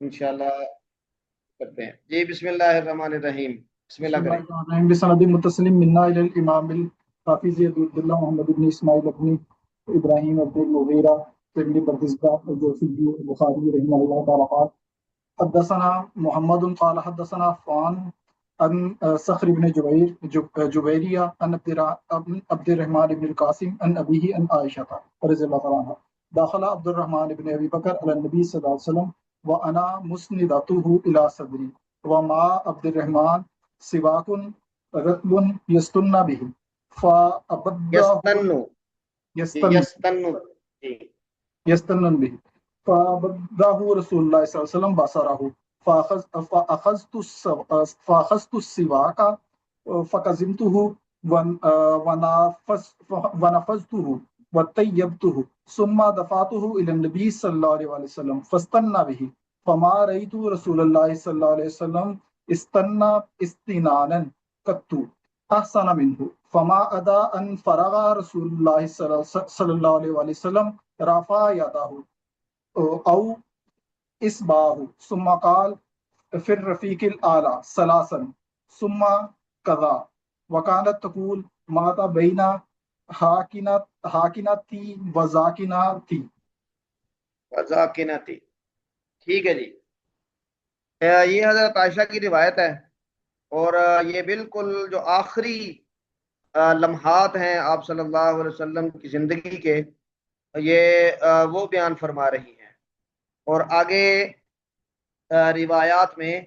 انشاءاللہ کرتے ہیں جی۔ بسم اللہ الرحمن الرحیم، بسم بسم اللہ الله کریں۔ الرحمن الرحيم بسند متصل منا إلى الإمام الحافظ عبد الله محمد بن إسماعيل بن إبراهيم بن المغيرة بن بردزبة الجوفي البخاري رحمه الله تعالى قال حدثنا محمد قال حدثنا عفان عن صخر بن جبيرية عن عبد الرحمن بن القاسم عن أبيه عن عائشة رضي الله تعالى عنها دخل عبد الرحمن بن أبي بكر على النبي صلى الله عليه وسلم وأنا مسندته إلى صدري ومع عبد الرحمن سواك رطب يستنى به فأبده یستنو، جی يستن یستنو، جی يستنن به فأبده رسول الله صلى الله عليه وسلم بصره فأخذت السواك فكزمته ونفذته وطيبته ثم دفعته إلى النبي صلى الله عليه وسلم فاستنى به فما رأيت رسول الله صلى الله عليه وسلم استنى استنانا قط أحسن منه فما أدى أن فرغ رسول الله صلى الله عليه وسلم رفع يده أو إصبعه ثم قال في الرفيق الأعلى ثلاثا ثم كذا وكانت تقول مات بين حاكنتي وزاكنتي. وذاکرتی، ٹھیک ہے جی۔ یہ حضرت عائشہ کی روایت ہے، اور یہ بالکل جو آخری لمحات ہیں آپ صلی اللہ علیہ وسلم کی زندگی کے، یہ وہ بیان فرما رہی ہیں، اور آگے روایات میں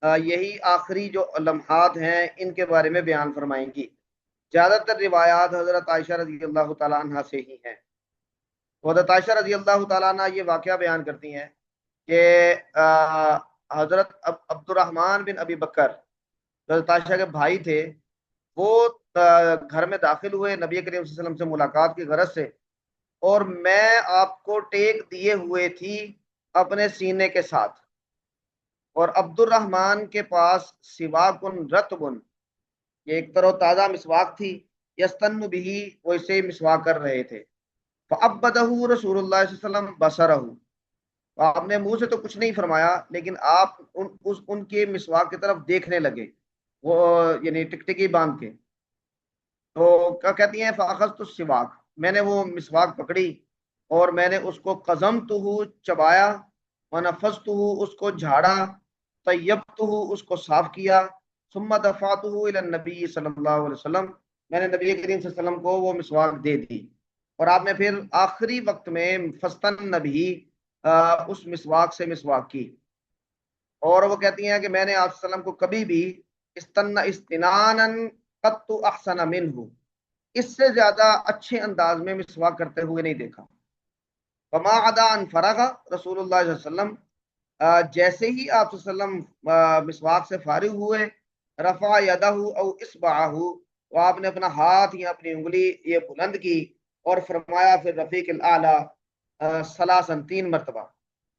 یہی آخری جو لمحات ہیں ان کے بارے میں بیان فرمائیں گی۔ زیادہ تر روایات حضرت عائشہ رضی اللہ تعالیٰ عنہ سے ہی ہیں۔ حضرت عائشہ رضی اللہ تعالیٰ عنہ یہ واقعہ بیان کرتی ہیں کہ حضرت عبد الرحمن بن ابی بکر حضرت عائشہ کے بھائی تھے، وہ گھر میں داخل ہوئے نبی کریم صلی اللہ علیہ وسلم سے ملاقات کی غرض سے، اور میں آپ کو ٹیک دیے ہوئے تھی اپنے سینے کے ساتھ، اور عبد الرحمن کے پاس سواکن رطبن، یہ ایک تر و تازہ مسواک تھی، یستن بھی، وہ اسے مسواک کر رہے تھے۔ فعبدہ رسول اللہ صلی اللہ علیہ وسلم بصرہ، آپ نے منہ سے تو کچھ نہیں فرمایا، لیکن آپ ان کے مسواک کی طرف دیکھنے لگے، وہ یعنی ٹکٹکی باندھ کے۔ تو کیا کہتی ہیں، فاخذت السواک، میں نے وہ مسواک پکڑی اور میں نے اس کو قزمتہ چبایا، ونفذتہ اس کو جھاڑا، طیبتہ اس کو صاف کیا، ثم دفعتہ الی النبی صلی اللہ علیہ وسلم، میں نے نبی کریم صلی اللہ علیہ وسلم کو وہ مسواک دے دی، اور آپ نے پھر آخری وقت میں فستن بھی اس مسواک سے مسواک کی۔ اور وہ کہتی ہیں کہ میں نے آپ صلی اللہ علیہ وسلم کو کبھی بھی استنانا قط احسن منہ، اس سے زیادہ اچھے انداز میں مسواک کرتے ہوئے نہیں دیکھا۔ فما عدا ان فرغ رسول اللہ صلی اللہ علیہ وسلم، جیسے ہی آپ صلی اللہ علیہ وسلم مسواک سے فارغ ہوئے، رفع یدہ او اصبعہ، وہ آپ نے اپنا ہاتھ یا اپنی انگلی یہ بلند کی اور فرمایا پھر رفیق الاعلی ثلاثاً، 3 مرتبہ،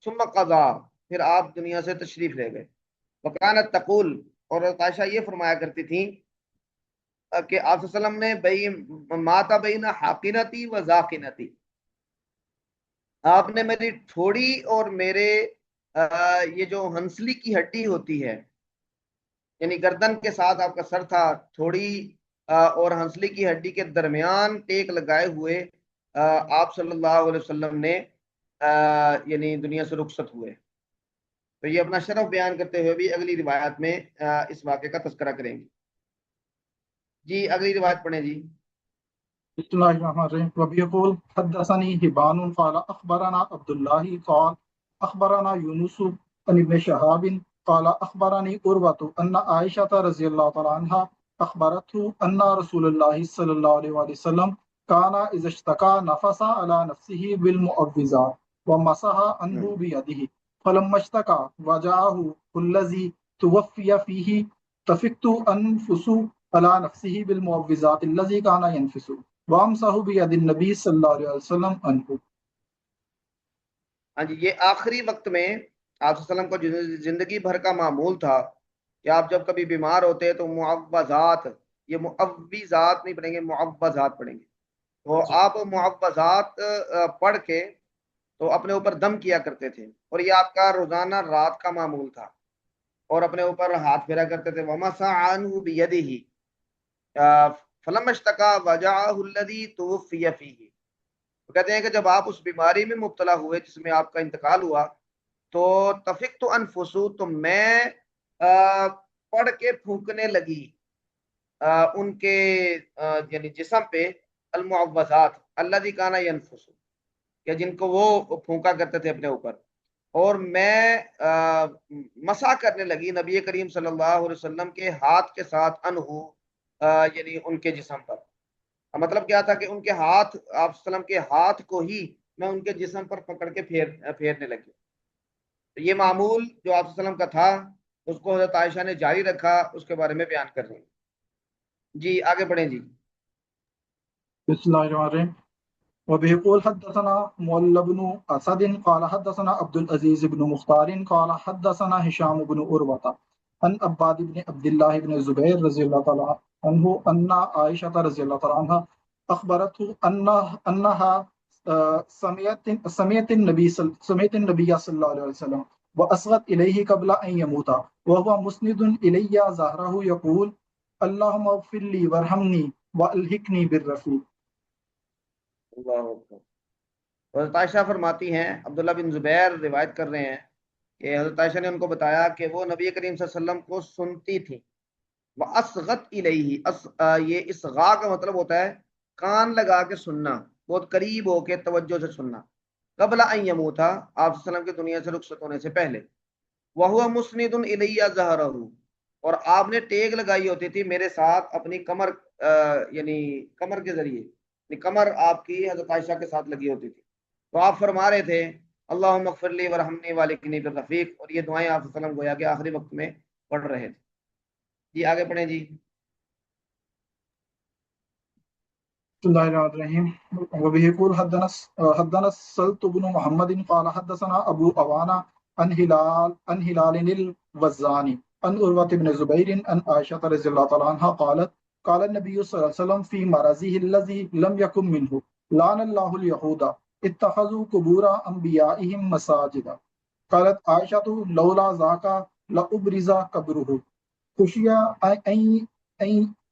ثم قضا، پھر آپ دنیا سے تشریف لے گئے۔ وکانت تقول، اور عائشہ یہ فرمایا کرتی تھیں کہ آپ صلی اللہ علیہ وسلم نے ماتا بین حاقنتی و ذاقنتی، آپ نے میری تھوڑی اور میرے یہ جو ہنسلی کی ہڈی ہوتی ہے، یعنی گردن کے ساتھ آپ کا سر تھا، تھوڑی اور ہنسلی کی ہڈی کے درمیان ٹیک لگائے ہوئے آپ صلی اللہ علیہ وسلم نے یعنی دنیا سے رخصت ہوئے۔ تو یہ اپنا شرف بیان کرتے ہوئے بھی اگلی روایت میں اس واقعے کا تذکرہ کریں گے۔ جی اگلی روایت پڑھیں جی۔ بسم الله الرحمن الرحيم وبيقول حدثني هبان قال أخبرنا عبد الله قال أخبرنا يونس عن ابن شهاب قال أخبرني عروة أن عائشة رضي الله تعالى عنها أخبرته أن رسول الله صلى الله عليه وسلم كان إذا اشتكى نفس على نفسه بالمعوذات ومسح عنه بيده فلما اشتكى وجاءه الذي توفي فيه تفكت أنفس على نفسه بالمعوذات الذي كان ينفس وامسح بید النبی صلی اللہ علیہ وسلم عنہ۔ ہاں جی، یہ آخری وقت میں آپ صلی اللہ علیہ وسلم کو زندگی بھر کا معمول تھا کہ آپ جب کبھی بیمار ہوتے تو معوذات، یہ معوذات نہیں پڑھیں گے، معوذات پڑھیں گے، تو آپ معوذات پڑھ کے تو اپنے اوپر دم کیا کرتے تھے، اور یہ آپ کا روزانہ رات کا معمول تھا، اور اپنے اوپر ہاتھ پھیرا کرتے تھے. وَمَسَحَ عَنْهُ بِيَدِهِ فَلَمَّا اشْتَكَىٰ وَجَعَهُ الَّذِي تُوفِّيَ فِيهِ. تو کہتے ہیں کہ جب آپ اس بیماری میں مبتلا ہوئے جس میں آپ کا انتقال ہوا، تو تفقت انفسو، تو میں پڑھ کے پھونکنے لگی ان کے یعنی جسم پہ المعوذات الذی کان ینفس، کہ جن کو وہ پھونکا کرتے تھے اپنے اوپر، اور میں مسح کرنے لگی نبی کریم صلی اللہ علیہ وسلم کے ہاتھ کے ساتھ انہو یعنی ان کے جسم پر. مطلب کیا تھا کہ ان کے ہاتھ، آپ وسلم کے ہاتھ کو ہی میں ان کے جسم پر پکڑ کے پھیرنے لگی. تو یہ معمول جو آپ وسلم کا تھا اس کو حضرت عائشہ نے جاری رکھا، اس کے بارے میں بیان کر رہے ہیں. جی آگے بڑھیں جی. بسم اللہ الرحمن الرحیم. وبه يقول حدثنا مولى بن أسد قال حدثنا عبد العزيز بن مختار قال حدثنا هشام بن عروة عن عباد بن عبد الله بن الزبير رضي الله تعالى عنه أن عائشة رضي الله تعالى عنها أخبرته أنها سمعت النبي صلى الله عليه وسلم وأصغت إليه قبل أن يموت وهو مسند إلي ظهره يقول اللهم اغفر لي وارحمني وألحقني بالرفيق. اللہ اکبر. حضرت عائشہ فرماتی ہیں، عبداللہ بن زبیر روایت کر رہے ہیں کہ حضرت عائشہ نے ان کو بتایا کہ وہ نبی کریم صلی اللہ علیہ وسلم کو سنتی تھی. وَأَصْغَتْ إِلَيْهِ، یہ اصغاء کا مطلب ہوتا ہے کان لگا کے سننا، بہت قریب ہو کے توجہ سے سننا. قبل ان یموتا، آپ صلی اللہ علیہ وسلم کی دنیا سے رخصت ہونے سے پہلے. وَهُوَ مُسْنِدٌ إِلَيَّ ظَهْرَهُ، اور آپ نے ٹیک لگائی ہوتی تھی میرے ساتھ اپنی کمر یعنی کمر کے ذریعے، یعنی کمر آپ کی حضرت عائشہ کے ساتھ لگی ہوتی تھی. تو آپ فرما رہے تھے اللہم اغفر لی ورحمنی والحقنی بالرفیق، اور یہ دعائیں آپ صلی اللہ علیہ وسلم گویا کہ آخری وقت میں پڑھ رہے تھے. جی آگے پڑھیں جی. بسم الله الرحمن الرحيم. وبه يقول حدثنا السلط بن محمد قال حدثنا أبو أوانا عن هلال الوزاني عن عروة بن زبير عن عائشة رضي الله تعالى عنها قالت قال النبي صلى الله عليه وسلم في مرضه الذي لم يكن منه لعن الله اليهود اتخذوا قبور أنبيائهم مساجدا. قالت عائشة لولا ذاك لأبرز قبره خشي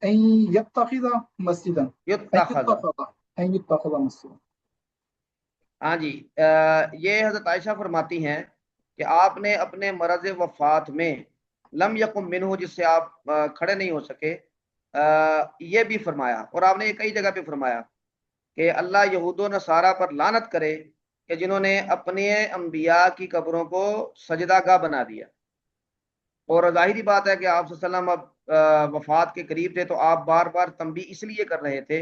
أن يتخذ مسجدا مسجدا. ہاں جی، یہ حضرت عائشہ فرماتی ہیں کہ آپ نے اپنے مرض وفات میں لم یقم منہ، جس سے آپ کھڑے نہیں ہو سکے، یہ بھی فرمایا، اور آپ نے یہ کئی جگہ پہ فرمایا کہ اللہ یہود و نصارہ پر لعنت کرے کہ جنہوں نے اپنے انبیاء کی قبروں کو سجدہ گاہ بنا دیا. اور ظاہری بات ہے کہ آپ صلی اللہ علیہ وسلم اب وفات کے قریب تھے، تو آپ بار بار تنبیہ اس لیے کر رہے تھے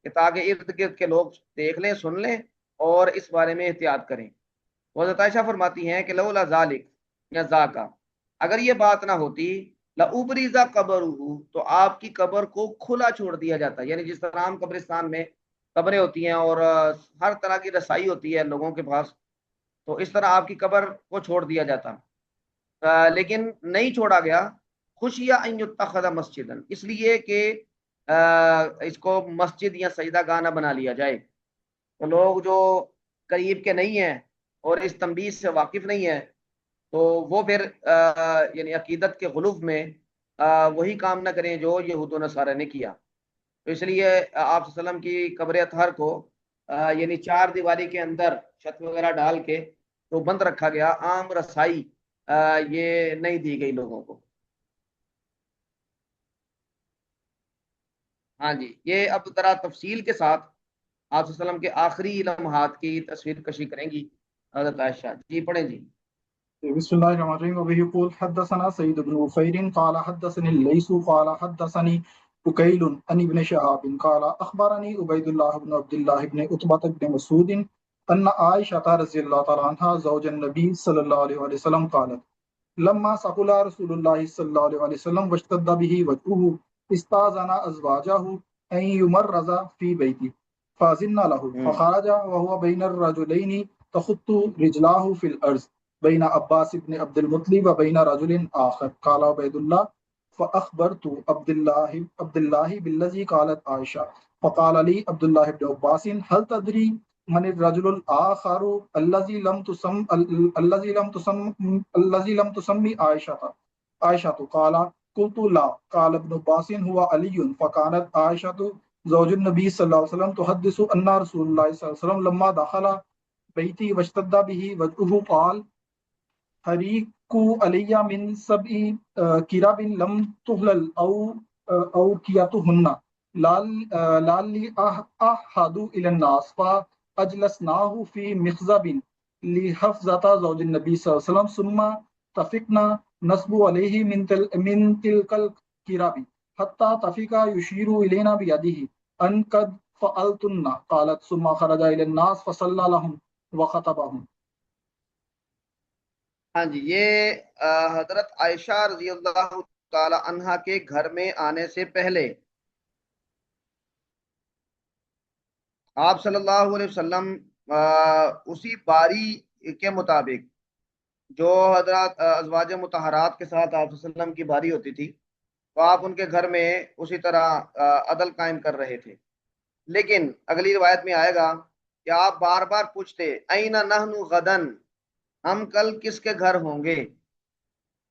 کہ تاکہ ارد گرد کے لوگ دیکھ لیں، سن لیں اور اس بارے میں احتیاط کریں. حضرت عائشہ فرماتی ہیں کہ لولا ذالک یا ذاکا، اگر یہ بات نہ ہوتی لأبرزا قبرہ، تو آپ کی قبر کو کھلا چھوڑ دیا جاتا. یعنی جس طرح عام قبرستان میں قبریں ہوتی ہیں اور ہر طرح کی رسائی ہوتی ہے لوگوں کے پاس، تو اس طرح آپ کی قبر کو چھوڑ دیا جاتا. لیکن نہیں چھوڑا گیا. خشیہ ان یتخذ مسجدا، اس لیے کہ اس کو مسجد یا سجدہ گاہ نہ بنا لیا جائے. تو لوگ جو قریب کے نہیں ہیں اور اس تنبیہ سے واقف نہیں ہیں، تو وہ پھر یعنی عقیدت کے غلو میں وہی کام نہ کریں جو یہود و نصارہ نے کیا. تو اس لیے آپ صلی اللہ علیہ وسلم کی قبر اطہر کو یعنی چار دیواری کے اندر چھت وغیرہ ڈال کے تو بند رکھا گیا. عام رسائی یہ نہیں دی گئی لوگوں کو. ہاں جی، یہ اب ذرا تفصیل کے ساتھ آپ صلی اللہ علیہ وسلم کے آخری لمحات کی تصویر کشی کریں گی حضرت عائشہ. جی پڑھیں جی. بسم الله الرحمن الرحيم. وبه يقول حدثنا سيد بن وفير قال حدثني الليث قال حدثني بكيل عن ابن شهاب قال أخبرني عبيد الله بن عبد الله بن عتبة بن مسعود أن عائشة رضي الله تعالى عنها زوج النبي صلى الله عليه وسلم قالت لما ثقل رسول الله صلى الله عليه وسلم واشتد به وجهه استأذن أزواجه أن يمرض في بيته فأذن له فخرج وهو بين الرجلين تخط رجلاه في الأرض بين عباس بن عبد المطلب وبين رجل آخر. قال عبيد الله فأخبرت عبد الله بالذي قالت عائشة فقال لي عبد الله بن عباس هل تدري من الرجل الآخر الذي لم تسمي عائشة قال قلت لا قال ابن عباس هو علي فكانت عائشة زوج النبي صلى الله عليه وسلم تحدث أن رسول الله صلى الله عليه وسلم لما دخل بيتي واشتد به وجهه قال حريق علي من سبع كراب لم تهلل أو كياتهن لعلي أحد إلى الناس فأجلسناه في مخزب لحفظة زوج النبي صلى الله عليه وسلم ثم تفقنا نصب عليه من تلك الكراب حتى تفق يشير إلينا بيده أن قد فعلتن قالت ثم خرج إلى الناس فصلى لهم وخطبهم. ہاں جی، یہ حضرت عائشہ رضی اللہ تعالی عنہا کے گھر میں آنے سے پہلے آپ صلی اللہ علیہ وسلم اسی باری کے مطابق جو حضرات ازواج مطہرات کے ساتھ آپ صلی اللہ علیہ وسلم کی باری ہوتی تھی، تو آپ ان کے گھر میں اسی طرح عدل قائم کر رہے تھے. لیکن اگلی روایت میں آئے گا کہ آپ بار بار پوچھتے این نحن غدن، ہم کل کس کے گھر ہوں گے.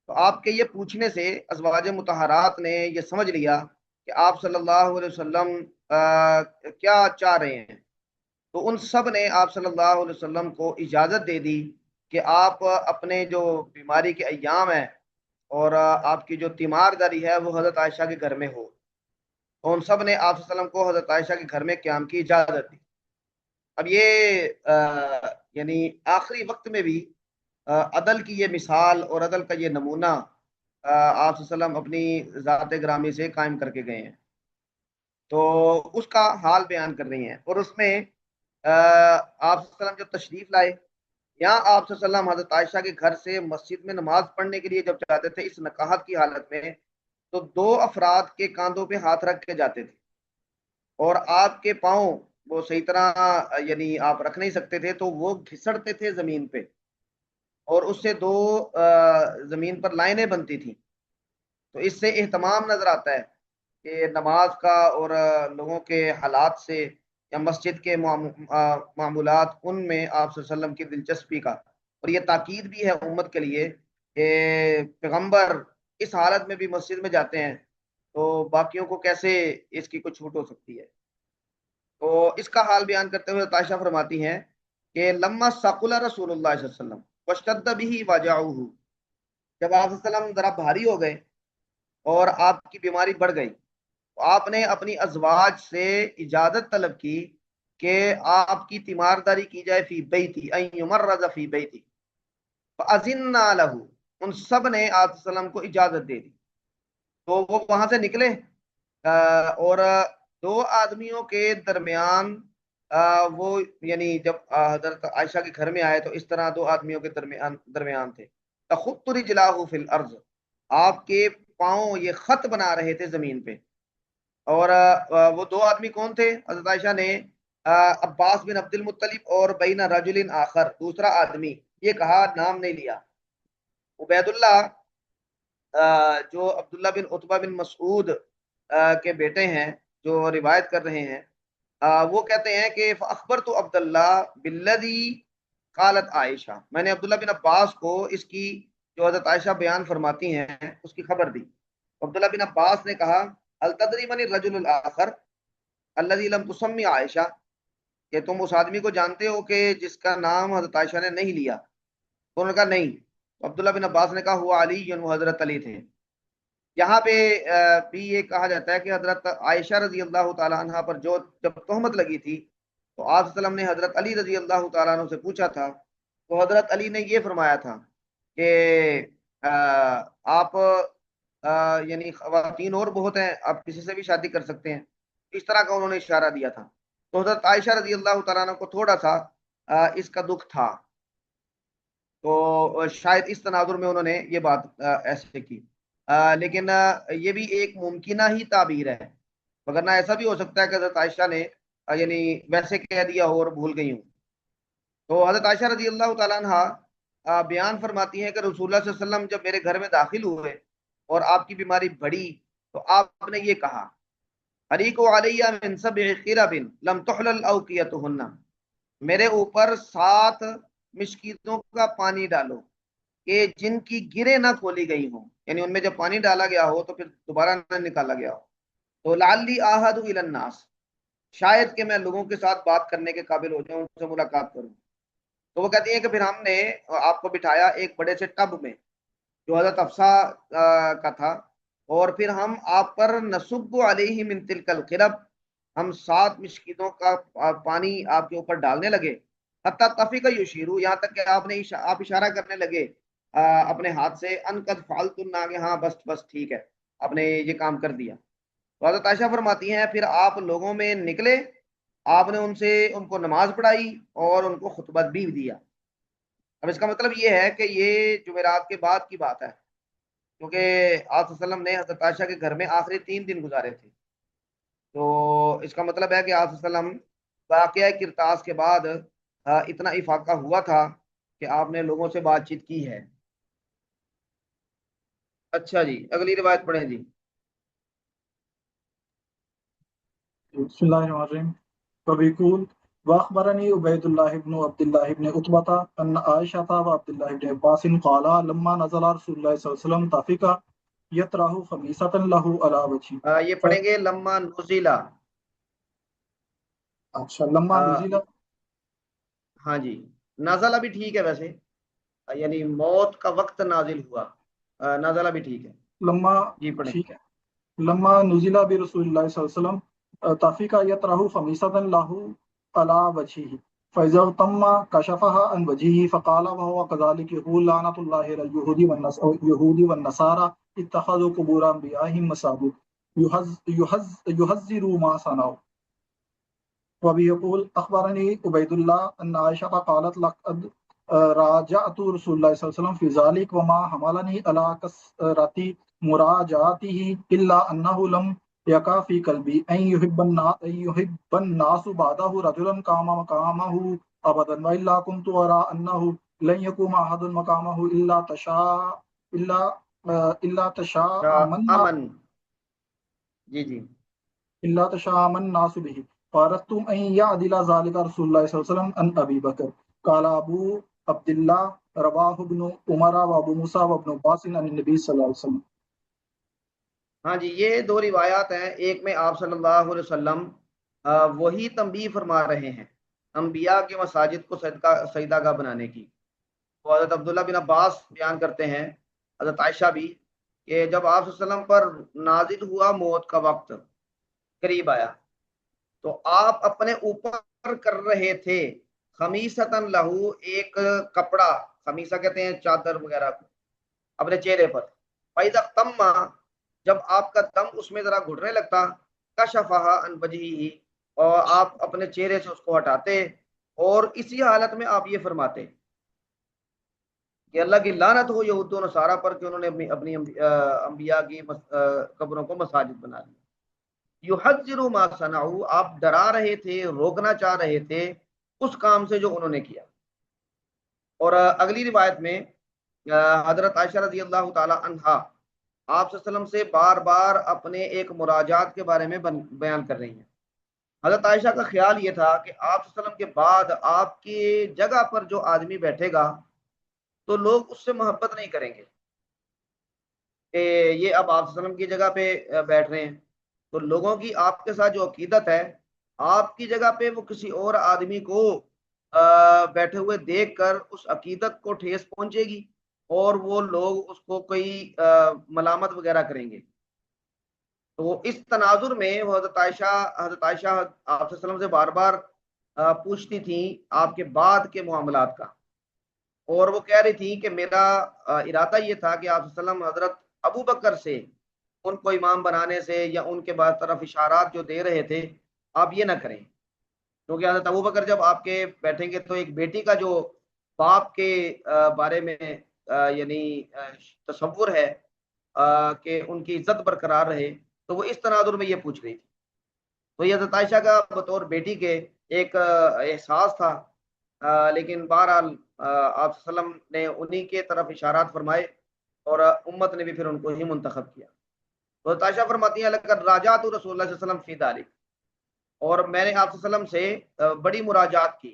تو آپ کے یہ پوچھنے سے ازواج مطہرات نے یہ سمجھ لیا کہ آپ صلی اللہ علیہ وسلم کیا چاہ رہے ہیں. تو ان سب نے آپ صلی اللہ علیہ وسلم کو اجازت دے دی کہ آپ اپنے جو بیماری کے ایام ہیں اور آپ کی جو تیمارداری ہے وہ حضرت عائشہ کے گھر میں ہو. تو ان سب نے آپ صلی اللہ علیہ وسلم کو حضرت عائشہ کے گھر میں قیام کی اجازت دی. اب یہ یعنی آخری وقت میں بھی عدل کی یہ مثال اور عدل کا یہ نمونہ آپ صلی اللہ علیہ وسلم اپنی ذات گرامی سے قائم کر کے گئے ہیں. تو اس کا حال بیان کر رہی ہیں، اور اس میں آپ صلی اللہ علیہ وسلم جب تشریف لائے یہاں آپ صلی اللہ علیہ وسلم حضرت عائشہ کے گھر سے مسجد میں نماز پڑھنے کے لیے جب جاتے تھے اس نکاحت کی حالت میں، تو دو افراد کے کاندھوں پہ ہاتھ رکھ کے جاتے تھے، اور آپ کے پاؤں وہ صحیح طرح یعنی آپ رکھ نہیں سکتے تھے، تو وہ گھسڑتے تھے زمین پہ، اور اس سے دو زمین پر لائنیں بنتی تھیں. تو اس سے اہتمام نظر آتا ہے کہ نماز کا اور لوگوں کے حالات سے یا مسجد کے معمولات ان میں آپ صلی اللہ علیہ وسلم کی دلچسپی کا، اور یہ تاکید بھی ہے امت کے لیے کہ پیغمبر اس حالت میں بھی مسجد میں جاتے ہیں تو باقیوں کو کیسے اس کی کچھ چھوٹ ہو سکتی ہے. تو اس کا حال بیان کرتے ہوئے عائشہ فرماتی ہیں کہ لما ثقل رسول اللہ صلی اللہ علیہ وسلم واشتد به وجعه، جب آپ صلی اللہ علیہ وسلم ذرا بھاری ہو گئے اور آپ کی بیماری بڑھ گئی، تو آپ نے اپنی ازواج سے اجازت طلب کی کہ آپ کی تیمارداری کی جائے فی بیتی ان یمرض فی بیتی فاذننا له. ان سب نے آپ صلی اللہ علیہ وسلم کو اجازت دے دی. تو وہ وہاں سے نکلے اور دو آدمیوں کے درمیان وہ یعنی جب حضرت عائشہ کے گھر میں آئے تو اس طرح دو آدمیوں کے درمیان تھے. تخط رجلاه فی الارض، آپ کے پاؤں یہ خط بنا رہے تھے زمین پہ. اور وہ دو آدمی کون تھے؟ حضرت عائشہ نے عباس بن عبد المطلب اور بین رجل آخر، دوسرا آدمی یہ کہا، نام نہیں لیا. عبید اللہ جو عبداللہ بن عتبہ بن مسعود کے بیٹے ہیں جو روایت کر رہے ہیں، وہ کہتے ہیں کہ فاخبرت عبداللہ بالذی قالت عائشہ، میں نے عبداللہ بن عباس کو اس کی جو حضرت عائشہ بیان فرماتی ہیں اس کی خبر دی. عبداللہ بن عباس نے کہا هل تدری من الرجل الاخر الذي لم تسمی عائشہ، کہ تم اس آدمی کو جانتے ہو کہ جس کا نام حضرت عائشہ نے نہیں لیا؟ تو انہوں نے کہا نہیں. عبداللہ بن عباس نے کہا ہوا علی، وہ حضرت علی تھے. یہاں پہ بھی یہ کہا جاتا ہے کہ حضرت عائشہ رضی اللہ تعالیٰ عنہ پر جو جب تہمت لگی تھی تو آپ صلی اللہ علیہ وسلم نے حضرت علی رضی اللہ تعالیٰ عنہ سے پوچھا تھا، تو حضرت علی نے یہ فرمایا تھا کہ آپ یعنی خواتین اور بہت ہیں، آپ کسی سے بھی شادی کر سکتے ہیں. اس طرح کا انہوں نے اشارہ دیا تھا. تو حضرت عائشہ رضی اللہ تعالیٰ عنہ کو تھوڑا سا اس کا دکھ تھا، تو شاید اس تناظر میں انہوں نے یہ بات ایسے کی. لیکن یہ بھی ایک ممکنہ ہی تعبیر ہے، وگرنہ ایسا بھی ہو سکتا ہے کہ حضرت عائشہ نے یعنی ویسے کہہ دیا ہو اور بھول گئی ہوں. تو حضرت عائشہ رضی اللہ تعالیٰ عنہ بیان فرماتی ہیں کہ رسول اللہ صلی اللہ علیہ وسلم جب میرے گھر میں داخل ہوئے اور آپ کی بیماری بڑھی تو آپ نے یہ کہا حریق علیہ من سبع قرب لم تحلل اوقیتهن، میرے اوپر 7 مشکیتوں کا پانی ڈالو کہ جن کی گریں نہ کھولی گئی ہوں، یعنی ان میں جب پانی ڈالا گیا ہو تو پھر دوبارہ نہ نکالا گیا ہو. تو لعلی آہد الی الناس، شاید کہ میں لوگوں کے ساتھ بات کرنے کے قابل ہو جاؤں، ان سے ملاقات کروں. تو وہ کہتی ہیں کہ پھر ہم نے آپ کو بٹھایا ایک بڑے سے ٹب میں جو حضرت افسا کا تھا، اور پھر ہم آپ پر نصب علیہ من تلک القرب، ہم 7 مشکیتوں کا پانی آپ کے اوپر ڈالنے لگے. حتی تفیق یشیرو، یہاں تک کہ آپ اشارہ کرنے لگے اپنے ہاتھ سے، ان قد فعلتن، کہ ہاں بس بس ٹھیک ہے، آپ نے یہ کام کر دیا. تو حضرت عائشہ فرماتی ہیں پھر آپ لوگوں میں نکلے، آپ نے ان کو نماز پڑھائی اور ان کو خطبہ بھی دیا. اب اس کا مطلب یہ ہے کہ یہ جمعرات کے بعد کی بات ہے، کیونکہ آپ صلی اللہ علیہ وسلم نے حضرت عائشہ کے گھر میں آخری 3 دن گزارے تھے. تو اس کا مطلب ہے کہ آپ صلی اللہ علیہ وسلم واقعہ کرتاس کے بعد اتنا افاقہ ہوا تھا کہ آپ نے لوگوں سے بات چیت کی ہے. اچھا جی، اگلی روایت پڑھیں جی. بسم اللہ الرحمن الرحیم. فبیقول واخبرني عبید اللہ بن عبد اللہ بن عتبہ ان عائشہ و عبد اللہ بن عباس قالا لما نزل رسول اللہ صلی اللہ علیہ وسلم طفقا یطرح خمیصۃ له علی وجهه. یہ پڑھیں گے لما نزلہ. اچھا، لما نزل. ہاں جی، نازلہ بھی ٹھیک ہے ویسے، یعنی موت کا وقت نازل ہوا، نازلہ بھی ٹھیک ہے. لما جی پڑھیں. ٹھیک ہے. لما نزل برسول اللہ صلی اللہ علیہ وسلم طفقا یطرح خمیصۃ له علی وجهه فإذا تم كشفها عن وجهه فقال وهو كذلك يقول لعنة الله على اليهود والنصارى اتخذوا قبور أنبيائهم مساجد يحذر ما صنعوا. وابي يقول أخبرني عبيد الله أن عائشة قالت لقد راجعت رسول الله صلى الله عليه وسلم في ذلك وما حملني على كثرة مراجعته إلا أنه لم يقع في قلبي أن يحب الناس بعده رجلا قام مقامه أبدا وإلا كنت أرى أنه لن يقوم أحد مقامه إلا امن. جی جی. تشاءم الناس به فأردتم أن يعدل ذلك رسول الله صلى الله عليه وسلم عن أبي بكر. قال أبو عبد الله رواه ابن عمر وأبو موسى وابن عباس عن النبي صلى الله عليه وسلم. ہاں جی، یہ 2 روایات ہیں. ایک میں آپ صلی اللہ علیہ وسلم وہی تنبیہ فرما رہے ہیں انبیاء کے مساجد کو سجدہ گاہ بنانے کی. تو حضرت عبداللہ بن عباس بیان کرتے ہیں، حضرت عائشہ بھی، کہ جب آپ صلی اللہ علیہ وسلم پر نازل ہوا موت کا وقت قریب آیا تو آپ اپنے اوپر کر رہے تھے خمیصۃ لہو، ایک کپڑا، خمیصہ کہتے ہیں چادر وغیرہ کو، اپنے چہرے پر. فَإِذَا اغْتَمَّ، جب آپ کا دم اس میں ذرا گھٹنے لگتا، کشفہا عن وجہہ، اور آپ اپنے چہرے سے اس کو ہٹاتے، اور اسی حالت میں آپ یہ فرماتے کہ اللہ کی لعنت ہو یہود و نصارہ پر کہ انہوں نے اپنی انبیاء کی قبروں کو مساجد بنا لی. یحذر ما صنعوا، آپ ڈرا رہے تھے، روکنا چاہ رہے تھے اس کام سے جو انہوں نے کیا. اور اگلی روایت میں حضرت عائشہ رضی اللہ تعالی عنہا آپ صلی اللہ علیہ وسلم سے بار بار اپنے ایک مراجات کے بارے میں بیان کر رہی ہیں. حضرت عائشہ کا خیال یہ تھا کہ آپ صلی اللہ علیہ وسلم کے بعد آپ کی جگہ پر جو آدمی بیٹھے گا تو لوگ اس سے محبت نہیں کریں گے کہ یہ اب آپ صلی اللہ علیہ وسلم کی جگہ پہ بیٹھ رہے ہیں. تو لوگوں کی آپ کے ساتھ جو عقیدت ہے، آپ کی جگہ پہ وہ کسی اور آدمی کو بیٹھے ہوئے دیکھ کر اس عقیدت کو ٹھیس پہنچے گی اور وہ لوگ اس کو کوئی ملامت وغیرہ کریں گے. تو اس تناظر میں وہ حضرت عائشہ آپ صلی اللہ علیہ وسلم سے بار بار پوچھتی تھیں آپ کے بعد کے معاملات کا، اور وہ کہہ رہی تھی کہ میرا ارادہ یہ تھا کہ آپ صلی اللہ علیہ وسلم حضرت ابو بکر سے ان کو امام بنانے سے یا ان کے بعد طرف اشارات جو دے رہے تھے آپ یہ نہ کریں، کیونکہ حضرت ابو بکر جب آپ کے بیٹھیں گے تو ایک بیٹی کا جو باپ کے بارے میں یعنی تصور ہے کہ ان کی عزت برقرار رہے، تو وہ اس تناظر میں یہ پوچھ رہی تھی. تو یہ حضرت عائشہ کا بطور بیٹی کے ایک احساس تھا، لیکن بہرحال آپ صلی اللہ علیہ وسلم نے انہی کے طرف اشارات فرمائے اور امت نے بھی پھر ان کو ہی منتخب کیا. تو عائشہ فرماتی ہیں لقد راجعت رسول اللہ صلی اللہ علیہ وسلم فی ذلک، اور میں نے آپ صلی اللہ علیہ وسلم سے بڑی مراجات کی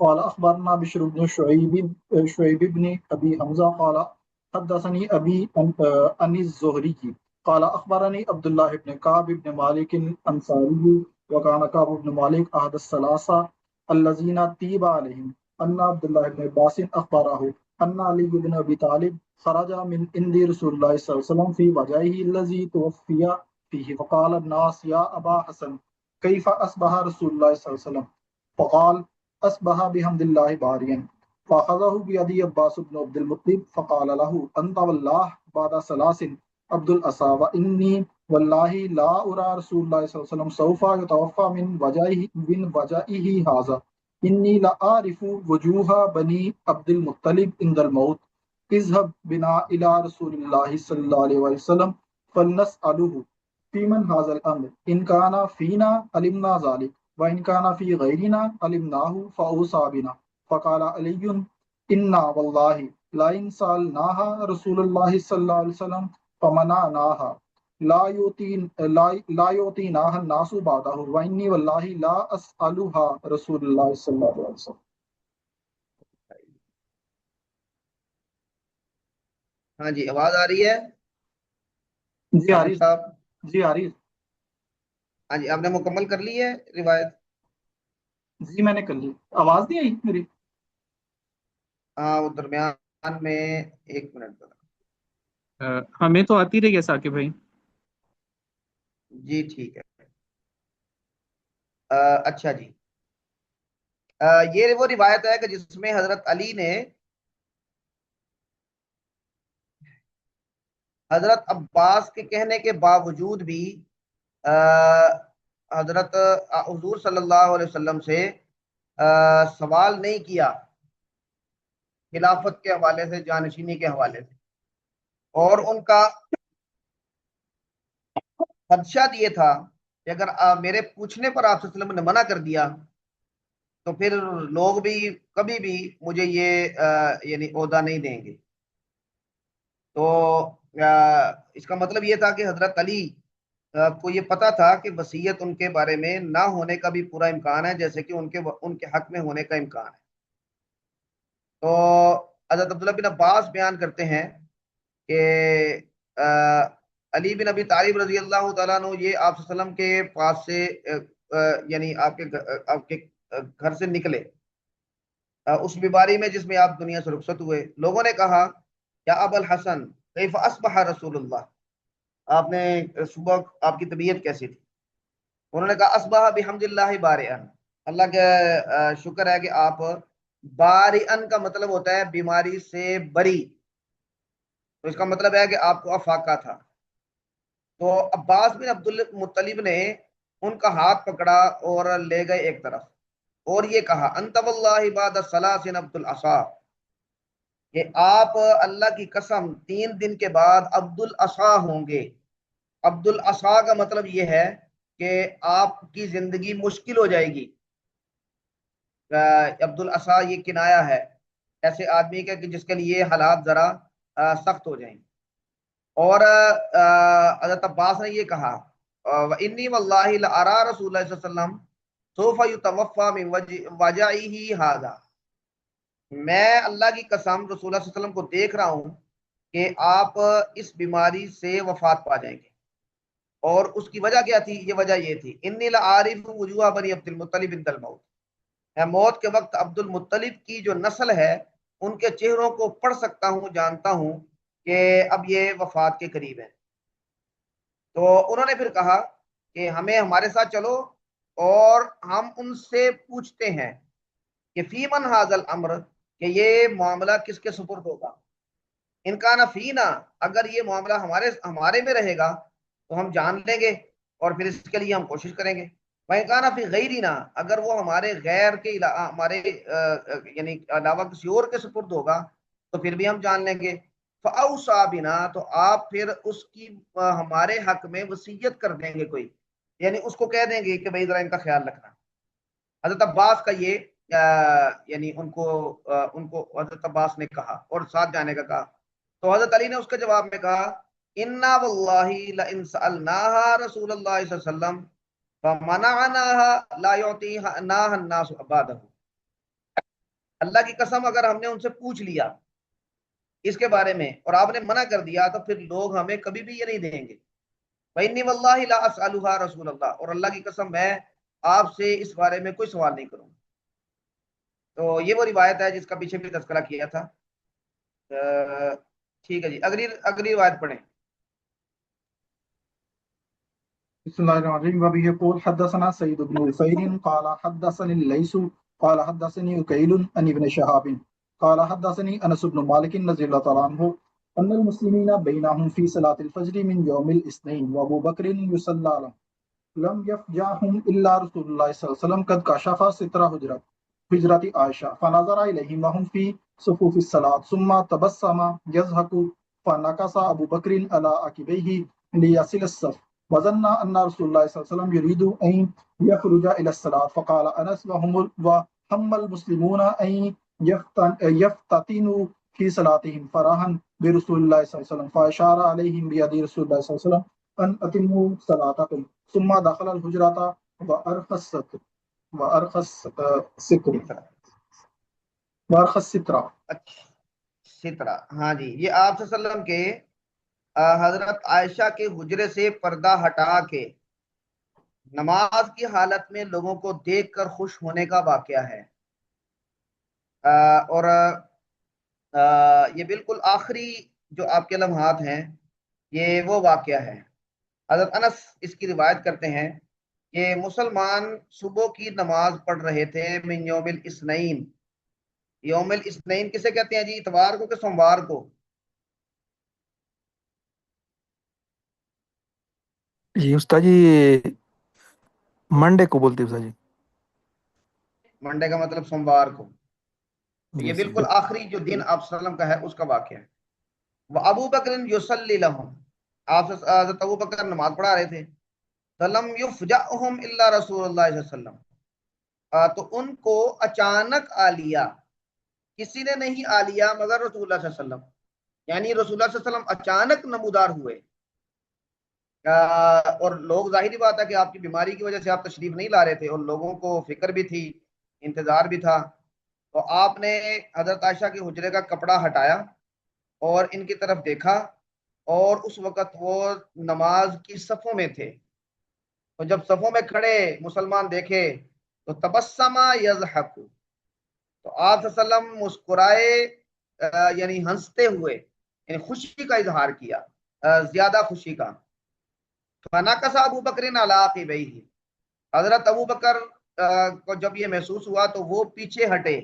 قال أخبرنا بشر بن شعيب بن أبي حمزة قال حدثني أبي عن الزهري قال أخبرني عبد الله بن كعب بن مالك الأنصاري وكان كعب بن مالك أحد الثلاثة الذين تيب عليهم أن عبد الله بن عباس أخبره أن علي بن أبي طالب خرج من عند رسول الله صلى الله عليه وسلم في وجهه الذي توفي فيه فقال الناس يا أبا حسن كيف أصبح رسول الله صلى الله عليه وسلم فقال أصبح بحمد الله باريا فأخذه بيدي عباس بن عبد المطلب فقال له أنت والله بعد ثلاث عبد الأصى وإني والله لا أرى رسول الله صلى الله عليه وسلم سوف يتوفى من وجائه هذا إني لأعرف وجوه بني عبد المطلب عند الموت اذهب بنا إلى رسول الله صلى الله عليه وسلم فلنسأله في من هذا الأمر إن كان فينا علمنا ذلك وإن كان في غيرنا علمناه فأوصى بنا فقال علي إنا والله لئن سألناها رسول الله صلى الله عليه وسلم فمنعناها لا يعطيناها الناس بعده وإني والله لا أسألها رسول الله صلى الله عليه وسلم. ہاں جی آواز آ رہی ہے جی عارف صاحب؟ جی آ رہی ہے. ہاں جی آپ نے مکمل کر لی ہے روایت؟ جی میں نے کر لی. آواز نہیں آئی میری؟ ہاں وہ درمیان میں ایک منٹ ہمیں تو آتی رہی ہے ثاقب بھائی. جی ٹھیک ہے. اچھا جی یہ وہ روایت ہے کہ جس میں حضرت علی نے حضرت عباس کے کہنے کے باوجود بھی حضرت حضور صلی اللہ علیہ وسلم سے سوال نہیں کیا خلافت کے حوالے سے، جانشینی کے حوالے سے، اور ان کا خدشہ یہ تھا کہ اگر میرے پوچھنے پر آپ صلی اللہ علیہ وسلم نے منع کر دیا تو پھر لوگ بھی کبھی بھی مجھے یہ یعنی عہدہ نہیں دیں گے. تو اس کا مطلب یہ تھا کہ حضرت علی کو یہ پتا تھا کہ وصیت ان کے بارے میں نہ ہونے کا بھی پورا امکان ہے، جیسے کہ ان کے حق میں ہونے کا امکان ہے. تو حضرت عبداللہ بن عباس بیان کرتے ہیں کہ علی بن ابی طالب رضی اللہ تعالیٰ عنہ یہ آپ صلی اللہ علیہ وسلم کے پاس سے یعنی آپ کے گھر سے نکلے اس بیماری میں جس میں آپ دنیا سے رخصت ہوئے. لوگوں نے کہا یا ابا الحسن کیف اصبح رسول اللہ، آپ نے صبح آپ کی طبیعت کیسی تھی؟ انہوں نے کہا اصبح بحمد اللہ بارئن، اللہ کا شکر ہے کہ آپ بارئن کا مطلب ہوتا ہے بیماری سے بری، تو اس کا مطلب ہے کہ آپ کو افاقہ تھا. تو عباس بن عبد المطلب نے ان کا ہاتھ پکڑا اور لے گئے ایک طرف اور یہ کہا انت واللہ بعد ثلاث عبد العصا، کہ آپ اللہ کی قسم 3 دن کے بعد عبد العصا ہوں گے. عبد العصا کا مطلب یہ ہے کہ آپ کی زندگی مشکل ہو جائے گی. عبد العصا یہ کنایا ہے ایسے آدمی کا کہ جس کے لیے حالات ذرا سخت ہو جائیں. اور حضرت عباس نے یہ کہا انی واللہ لارا رسول اللہ صلی اللہ علیہ وسلم سوف یتوفى من وجعه هذا، میں اللہ کی قسم رسول اللہ صلی اللہ علیہ وسلم کو دیکھ رہا ہوں کہ آپ اس بیماری سے وفات پا جائیں گے. اور اس کی وجہ کیا تھی؟ یہ وجہ یہ تھی انی لعارف وجوہ بنی عبد المطلب عند الموت، میں موت کے وقت عبد المطلب کی جو نسل ہے ان کے چہروں کو پڑھ سکتا ہوں، جانتا ہوں کہ اب یہ وفات کے قریب ہیں. تو انہوں نے پھر کہا کہ ہمیں ہمارے ساتھ چلو اور ہم ان سے پوچھتے ہیں کہ فی من ھذا الامر، کہ یہ معاملہ کس کے سپرد ہوگا. ان کا نا فینا، اگر یہ معاملہ ہمارے میں رہے گا تو ہم جان لیں گے اور پھر اس کے لیے ہم کوشش کریں گے. وَإِن كَانَ فِي غَيْرِنَا، اگر وہ ہمارے غیر کے ہمارے یعنی علاوہ کسی اور کے سپرد ہوگا تو پھر بھی ہم جان لیں گے. فَأَوْصَى بِنَا، تو آپ پھر اس کی ہمارے حق میں وصیت کر دیں گے کوئی، یعنی اس کو کہہ دیں گے کہ بھائی ذرا ان کا خیال رکھنا. حضرت عباس کا یہ یعنی ان کو حضرت عباس نے کہا اور ساتھ جانے کا کہا. تو حضرت علی نے اس کے جواب میں کہا انا واللہ لئن سألناها رسول اللہ صلی اللہ علیہ وسلم فمنعناها لا يعطيناها الناس بعده، اللہ کی قسم اگر ہم نے ان سے پوچھ لیا اس کے بارے میں اور آپ نے منع کر دیا تو پھر لوگ ہمیں کبھی بھی یہ نہیں دیں گے. وَإِنِّي وَاللَّهِ لَا أَسْأَلُهَا رسول اللہ، اور اللہ کی قسم میں آپ سے اس بارے میں کوئی سوال نہیں کروں. تو یہ وہ روایت ہے جس کا پیچھے بھی تذکرہ کیا تھا. ٹھیک ہے جی، اگلی روایت پڑھیں. بسم الله الرحمن الرحيم. وبه يقول حدثنا سيد بن رفيع قال حدثني الليث قال حدثني أكيل عن ابن شهاب قال حدثني أنس بن مالك رضي الله تعالى عنه أن المسلمين بينهم في صلاة الفجر من يوم الاثنين وأبو بكر يصلى له لم يفجعهم إلا رسول الله صلى الله عليه وسلم قد كشف ستر حجرة عائشة فنظر إليهم وهم في صفوف الصلاة ثم تبسم يضحك فنكس أبو بكر على عقبيه ليصل الصف وظن أن رسول الله صلى الله عليه وسلم يريد أن يخرج إلى الصلاة فقال أنس وهم المسلمون أن يفتتنوا في صلاتهم فراحا برسول الله صلى الله عليه وسلم فأشار عليهم بيد رسول الله صلى الله عليه وسلم أن أتموا صلاتكم ثم دخل الحجرة وأرخى السترة. سترہ، ہاں جی، یہ آپ صلی اللہ علیہ وسلم کے حضرت عائشہ کے حجرے سے پردہ ہٹا کے نماز کی حالت میں لوگوں کو دیکھ کر خوش ہونے کا واقعہ ہے. اور یہ بالکل آخری جو آپ کے لمحات ہیں یہ وہ واقعہ ہے. حضرت انس اس کی روایت کرتے ہیں کہ مسلمان صبح کی نماز پڑھ رہے تھے من یوم الاثنین. یوم الاثنین کسے کہتے ہیں جی؟ اتوار کو کہ سوموار کو؟ جی استاد جی منڈے کو بولتے استاد جی. منڈے کا مطلب سوموار کو. تو یہ جی بالکل آخری جو دن آپ صلی اللہ علیہ وسلم کا ہے اس کا واقعہ ہے. وہ ابو بکر یصلی لہم، آپ حضرت ابو بکر نماز پڑھا رہے تھے. فلم یفجعہم الا رسول اللہ صلی اللہ علیہ وسلم، تو ان کو اچانک آ لیا، کسی نے نہیں آ لیا مگر رسول اللہ صلی اللہ علیہ وسلم. یعنی رسول اللہ صلی اللہ علیہ وسلم اچانک نمودار ہوئے. اور لوگ، ظاہری بات ہے کہ آپ کی بیماری کی وجہ سے آپ تشریف نہیں لا رہے تھے اور لوگوں کو فکر بھی تھی، انتظار بھی تھا. تو آپ نے حضرت عائشہ کے حجرے کا کپڑا ہٹایا اور ان کی طرف دیکھا، اور اس وقت وہ نماز کی صفوں میں تھے. تو جب صفوں میں کھڑے مسلمان دیکھے تو تبسما یضحک، تو آپ صلی اللہ علیہ وسلم مسکرائے، یعنی ہنستے ہوئے، یعنی خوشی کا اظہار کیا، زیادہ خوشی کا. فنکس ابو بکر علی عقبیہ، حضرت ابو بکر کو جب یہ محسوس ہوا تو وہ پیچھے ہٹے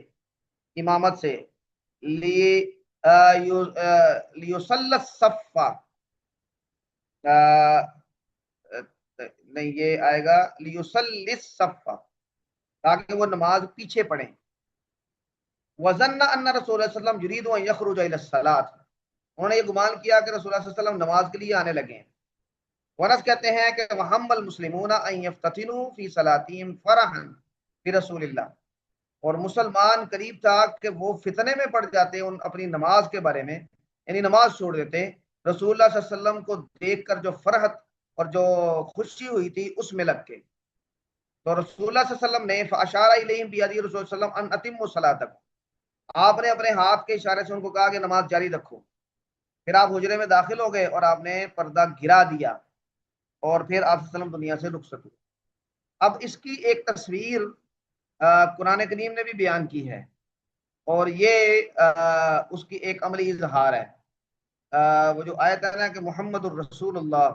امامت سے، لیصلی الصف، نہیں یہ آئے گا لیصلی الصف، تاکہ وہ نماز پیچھے پڑھیں. وظن ان رسول اللہ صلی اللہ علیہ وسلم یرید ان یخرج الی الصلاۃ، انہوں نے یہ گمان کیا کہ رسول اللہ صلی اللہ علیہ وسلم نماز کے لیے آنے لگے ہیں. ونس کہتے ہیں کہ وہم المسلمون ان یفتتنوا فی صلاتہم فرحا برسول اللہ، اور مسلمان قریب تھا کہ وہ فتنے میں پڑ جاتے ان اپنی نماز کے بارے میں، یعنی نماز چھوڑ دیتے رسول اللہ صلی اللہ علیہ وسلم کو دیکھ کر جو فرحت اور جو خوشی ہوئی تھی اس میں لگ کے. تو رسول اللہ صلی اللہ علیہ وسلم نے فاشار الیہم بیدی رسول اللہ صلی اللہ علیہ وسلم ان اتموا صلاتکم، آپ نے اپنے ہاتھ کے اشارے سے ان کو کہا کہ نماز جاری رکھو. پھر آپ حجرے میں داخل ہو گئے اور آپ نے پردہ گرا دیا اور پھر آپ صلی اللہ علیہ وسلم دنیا سے رخصت ہوئے. اب اس کی ایک تصویر قرآن کریم نے بھی بیان کی ہے، اور یہ اس کی ایک عملی اظہار ہے. وہ جو آیت ہے نا کہ محمد الرسول اللہ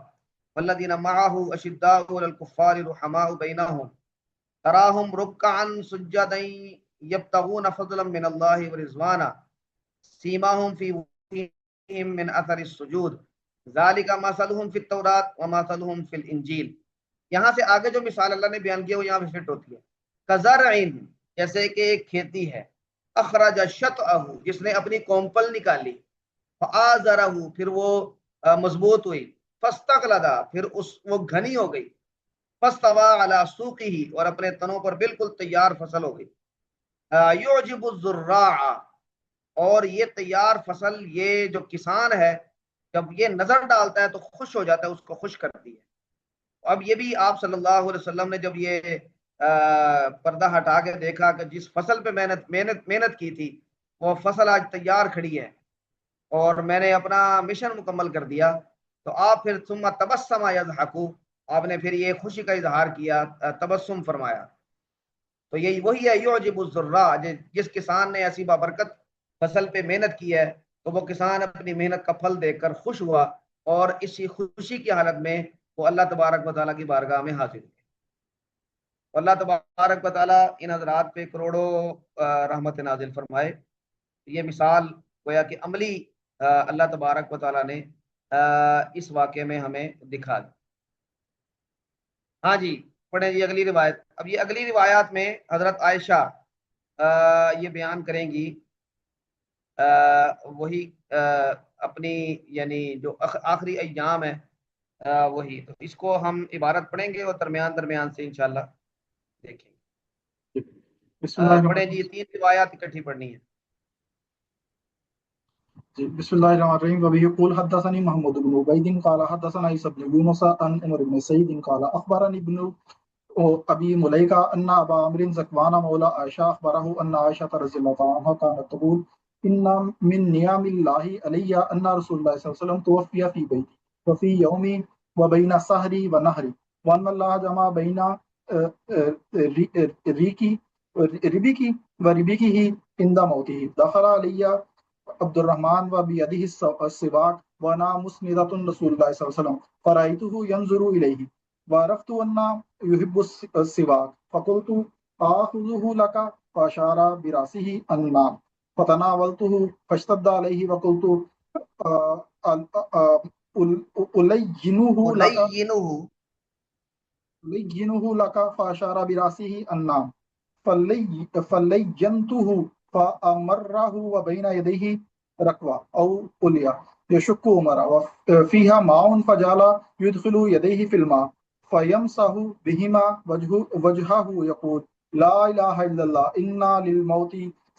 والذین معہ اشداء علی الکفار رحماء بینہم تراہم رکعا سجدا یبتغون فضلا من اللہ ورضوانا سیماہم فی وجوہہم من اثر السجود ذالک مثلہم فی التوراۃ ومثلہم فی الانجیل. یہاں سے آگے جو مثال اللہ نے بیان کی ہے وہ یہاں پہ فٹ ہوتی ہے. کزرعن، جیسے کہ ایک کھیتی ہے، اخرج شطأہ، جس نے اپنی کومپل نکالی، فآزرہ، پھر وہ مضبوط ہوئی، فاستغلظ، پھر وہ گھنی ہو گئی، فاستوى علی سوقہ، اور اپنے تنوں پر بالکل تیار فصل ہو گئی. یعجب الزراع، اور یہ تیار فصل، یہ جو کسان ہے جب یہ نظر ڈالتا ہے تو خوش ہو جاتا ہے، اس کو خوش کرتی ہے. اب یہ بھی آپ صلی اللہ علیہ وسلم نے جب یہ پردہ ہٹا کے دیکھا کہ جس فصل پہ محنت کی تھی وہ فصل آج تیار کھڑی ہے اور میں نے اپنا مشن مکمل کر دیا، تو آپ پھر ثم تبسم یضحکو، آپ نے پھر یہ خوشی کا اظہار کیا، تبسم فرمایا۔ تو یہی وہی ہے یعجب الزراع، جس کسان نے ایسی بابرکت فصل پہ محنت کی ہے تو وہ کسان اپنی محنت کا پھل دیکھ کر خوش ہوا، اور اسی خوشی کی حالت میں وہ اللہ تبارک و تعالیٰ کی بارگاہ میں حاضر ہوئے۔ اللہ تبارک و تعالیٰ ان حضرات پہ کروڑوں رحمت نازل فرمائے۔ یہ مثال گویا کہ عملی اللہ تبارک و تعالیٰ نے اس واقعے میں ہمیں دکھا دی۔ ہاں جی، پڑھیں جی اگلی روایت۔ اب یہ اگلی روایات میں حضرت عائشہ یہ بیان کریں گی وہی اپنی یعنی جو آخری ایام ہے وہی، تو اس کو ہم عبارت پڑھیں گے اور درمیان سے انشاءاللہ دیکھیں گے۔ بسم اللہ پڑھیں جی، 3 روایات اکٹھی پڑھنی ہے۔ بسم الله الرحمن الرحيم. وبه يقول حدثني محمود بن عبيد قال حدثنا عيسى بن يونس عن عمر بن سعيد قال أخبرني ابن أبي مليكة أن أبا عمرو زكوان مولى عائشة أخبره أن عائشة رضي الله عنها كانت تقول إن من نعم الله علي أن رسول الله صلى الله عليه وسلم توفي في بيتي وفي يومي وبين سهري ونهري وأن الله جمع بين ربيكي وربيكه عند موته دخل علي عبد الرحمن وبيده السواك وانا مسندة رسول الله صلى الله عليه وسلم فرأيته ينظر إليه وعرفت أن يحب السواك فقلت آخذه لك فأشار برأسه النام فتناولته فاشتد عليه وقلت ألينه لك فأشار برأسه النام فلينته فأمره وبين يديه ركوة أو أولية يشك عمر وفيها ماء فجعل يدخل يديه في الماء فيمسح بهما وجهه يقول لا إله إلا الله إنا للموت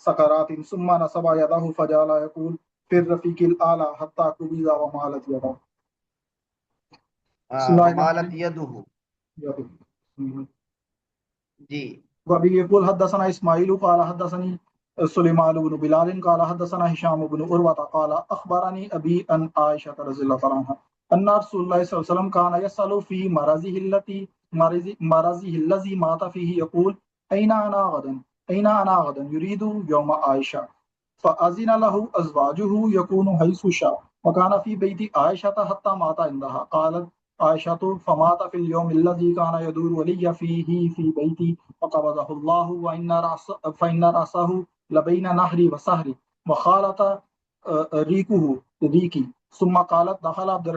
سكرات ثم نصب يده فجعل يقول في الرفيق الأعلى حتى قبض ومالت يده ومالت يده جی۔ وابي يقول حدثنا اسماعيل قال حدثني سليمان بن بلال قال حدثنا هشام بن عروة قال أخبرني أبي أن عائشة رضي الله عنها أن رسول الله صلى الله عليه وسلم كان يسأل في مرضه الذي مات فيه يقول أين أنا غدا يريد يوم عائشة فأذن له أزواجه يكون حيث شاء وكان في بيت عائشة حتى مات عندها قالت عائشة فمات في اليوم الذي كان يدور ولي فيه في بيتي وقبضه الله فإن رأسه لبين نهري وسهري وخالط ريكي ثم قالت دخل عبد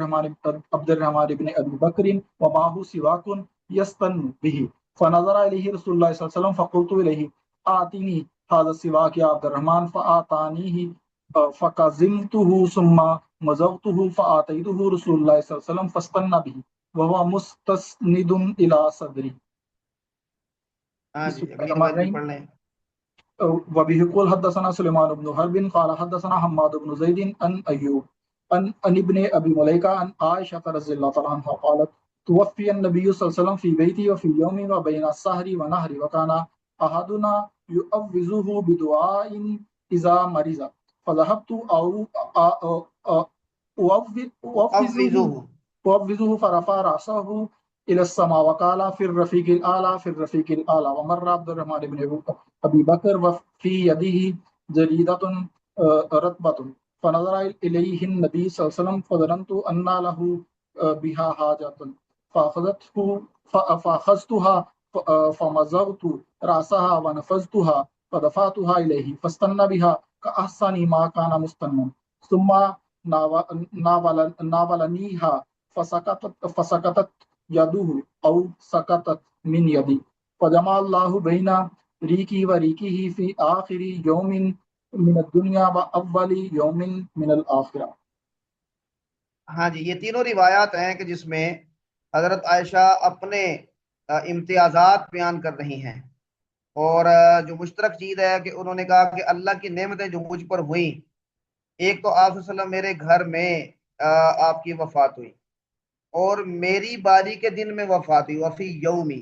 الرحمن بن أبي بكر ومعه سواك يستن به فنظر إليه رسول الله صلى الله عليه وسلم فقلت إليه آتني هذا السواك يا عبد الرحمن فآتانيه فكزمته ثم مزغته فآتيته رسول الله صلى الله عليه وسلم فاستن به وهو مستسند إلى صدري. وبه قال حدثنا سليمان بن حرب قال حدثنا حماد بن زيد عن أيوب عن ابن أبي مليكة عن عائشة رضي الله عنها قالت توفي النبي صلى الله عليه وسلم في بيتي وفي يوم وبين السهر ونهر وكان أحدنا يؤوزه بدعاء إذا مرض فذهبت أؤوزه فرفع رأسه إلى السماء وقال في الرفيق الأعلى ومر عبد الرحمن بن أبي بكر وفي يده جريدة رطبة فنظر إليه النبي صلى الله عليه وسلم فظننت أن له بها حاجة فأخذتها فمزغت رأسها ونفذتها فدفعتها إليه فاستنى بها كأحسن ما كان مستنا ثم ناولنيها فسكتت يده أو سكتت من يدي فجمع الله بين ريكي وريكه في آخر يوم من الدنيا وأول يوم من الآخرة. ہاں جی، یہ تینوں روایات ہیں کہ جس میں حضرت عائشہ اپنے امتیازات بیان کر رہی ہیں، اور جو مشترک چیز ہے کہ انہوں نے کہا کہ اللہ کی نعمتیں جو مجھ پر ہوئیں، ایک تو آپ صلی اللہ علیہ وسلم میرے گھر میں آپ کی وفات ہوئی اور میری باری کے دن میں وفات ہوئی، وفی یومی،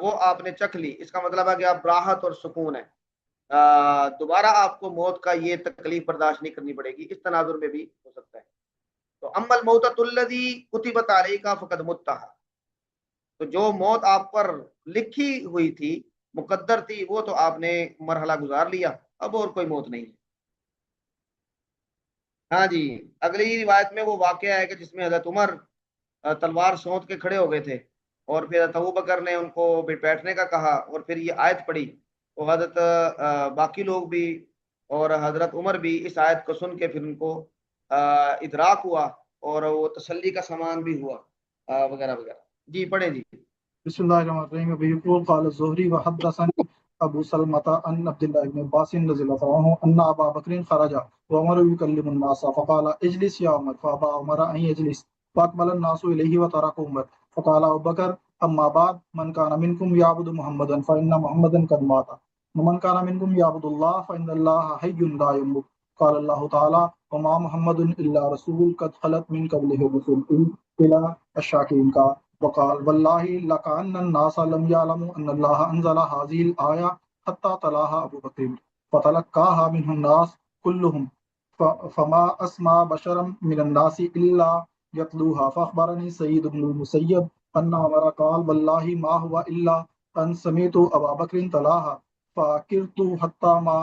وہ آپ نے چکھ لی، اس کا مطلب ہے کہ آپ راحت اور سکون ہے، دوبارہ آپ کو موت کا یہ تکلیف برداشت نہیں کرنی پڑے گی، اس تناظر میں بھی ہو سکتا ہے۔ تو اما الموتۃ الذی کتبت علیک فقد متہ، تو جو موت آپ پر لکھی ہوئی تھی، مقدر تھی، وہ تو آپ نے مرحلہ گزار لیا، اب اور کوئی موت نہیں ہے۔ ہاں جی، اگلی روایت میں وہ واقعہ ہے کہ جس میں حضرت عمر تلوار سونت کے کھڑے ہو گئے تھے، اور پھر حضرت ابوبکر نے ان کو بیٹھنے کا کہا، اور پھر یہ آیت پڑھی، تو حضرت باقی لوگ بھی اور حضرت عمر بھی اس آیت کو سن کے پھر ان کو ادراک ہوا، اور وہ تسلی کا سامان بھی ہوا وغیرہ وغیرہ۔ جی پڑھیں جی۔ بسم اللہ الرحمن الرحیم۔ ابی یقول قال الزہری وحدثنی ابو سلمۃ عن عبد اللہ بن عباس رضی اللہ عنہ ان ابا بکر خرج وعمر يكلم الناس فقال اجلس يا عمر فابى عمر ان يجلس فاقبل الناس اليه وترك عمر فقال ابو بکر اما بعد من كان منكم يعبد محمدا فان محمدا قد مات ومن كان منكم يعبد الله فان الله حي لا يموت قال الله تعالى وما محمد الا رسول قد خلت من قبله الرسل الى الشاکرین کا، وقال واللہ لکأن الناس لم يعلموا ان اللہ انزل هذه الآية حتى تلاها ابو بکر فتلقاها منه الناس كلهم فما اسمع بشرا من الناس الا يتلوها فاخبرني سعيد بن المسيب ان عمر قال والله ما هو الا ان سمعت ابا بکر تلاها فاكرت حتى ما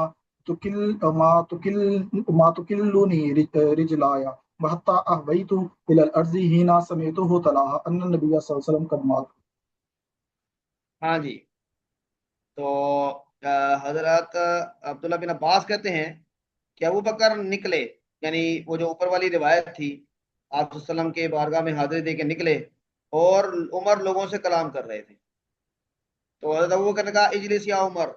تكلني رجلاي وحتى أهويت إلى الأرض حين سمعته تلاها أن النبي صلى الله عليه وسلم قد مات۔ ہاں جی، تو حضرت عبداللہ بن عباس کہتے ہیں کہ ابو بکر نکلے، یعنی وہ جو اوپر والی روایت تھی، آپ صلی اللہ علیہ وسلم کے بارگاہ میں حاضری دے کے نکلے، اور عمر لوگوں سے کلام کر رہے تھے، تو حضرت ابو بکر نے کہا اجلس یا عمر،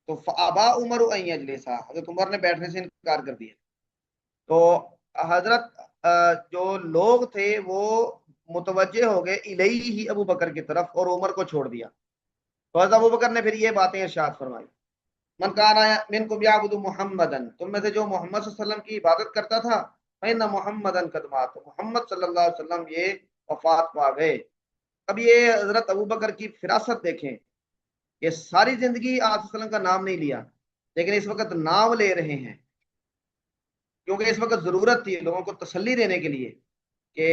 تو فابا عمر ان یجلسا، حضرت عمر نے بیٹھنے سے انکار کر دیا۔ تو حضرت جو لوگ تھے وہ متوجہ ہو گئے الیہ ابو بکر کی طرف، اور عمر کو چھوڑ دیا۔ تو حضرت ابو بکر نے پھر یہ باتیں ارشاد فرمائی، من کان منکم یعبد محمدا، تم میں سے جو محمد صلی اللہ علیہ وسلم کی عبادت کرتا تھا، فإن محمدا قد مات، محمد صلی اللہ علیہ وسلم یہ وفات پا گئے۔ اب یہ حضرت ابو بکر کی فراست دیکھیں، یہ ساری زندگی آپ صلی اللہ علیہ وسلم کا نام نہیں لیا، لیکن اس وقت نام لے رہے ہیں، کیونکہ اس وقت ضرورت تھی لوگوں کو تسلی دینے کے لیے کہ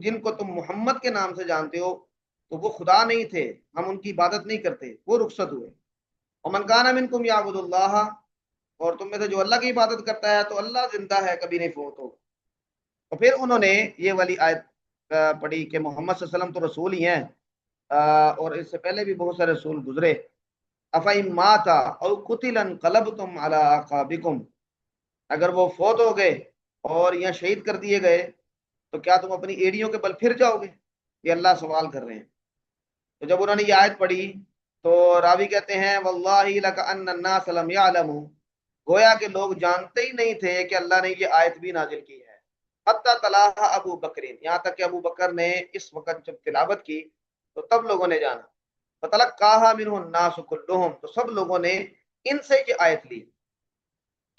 جن کو تم محمد کے نام سے جانتے ہو تو وہ خدا نہیں تھے، ہم ان کی عبادت نہیں کرتے، وہ رخصت ہوئے۔ ومن کان منکم یعبد اللہ، اور تم میں سے جو اللہ کی عبادت کرتا ہے تو اللہ زندہ ہے، کبھی نہیں فوت ہو۔ تو پھر انہوں نے یہ والی آیت پڑھی کہ محمد صلی اللہ علیہ وسلم تو رسول ہی ہیں، اور اس سے پہلے بھی بہت سارے رسول گزرے۔ افإن مات او قتل انقلبتم علی اعقابکم، اگر وہ فوت ہو گئے اور یا شہید کر دیے گئے تو کیا تم اپنی ایڑیوں کے بل پھر جاؤ گے؟ یہ اللہ سوال کر رہے ہیں۔ تو جب انہوں نے یہ آیت پڑھی تو راوی کہتے ہیں واللہ لکأن الناس لم یعلموا، گویا کہ لوگ جانتے ہی نہیں تھے کہ اللہ نے یہ آیت بھی نازل کی ہے، حتی تلاها ابو بکر، یہاں تک کہ ابو بکر نے اس وقت جب تلاوت کی تو تب لوگوں نے جانا۔ فتلقاها منه الناس كلهم، تو سب لوگوں نے ان سے یہ آیت لی۔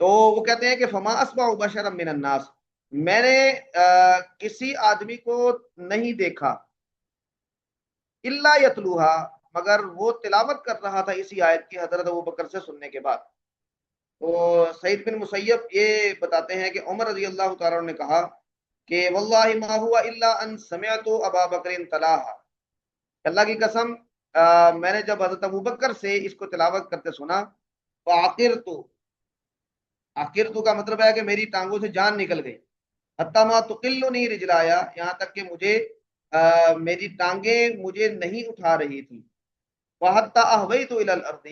تو وہ کہتے ہیں کہ فما اسمع بشرا من الناس، میں نے کسی آدمی کو نہیں دیکھا، الا یتلوہا، مگر وہ تلاوت کر رہا تھا اسی آیت کی حضرت ابو بکر سے سننے کے بعد۔ تو سعید بن مسیب یہ بتاتے ہیں کہ عمر رضی اللہ تعالیٰ نے کہا کہ واللہ ما ہوا الا ان سمعت ابا بکر تلاہا، اللہ کی قسم میں نے جب حضرت ابو بکر سے اس کو تلاوت کرتے سنا، فعقرت، عقرت کا مطلب ہے کہ میری ٹانگوں سے جان نکل گئی، حتی ما تقلنی رجلایا، یہاں تک کہ مجھے میری ٹانگیں مجھے نہیں اٹھا رہی تھی، وحتی اہویت الی الارض،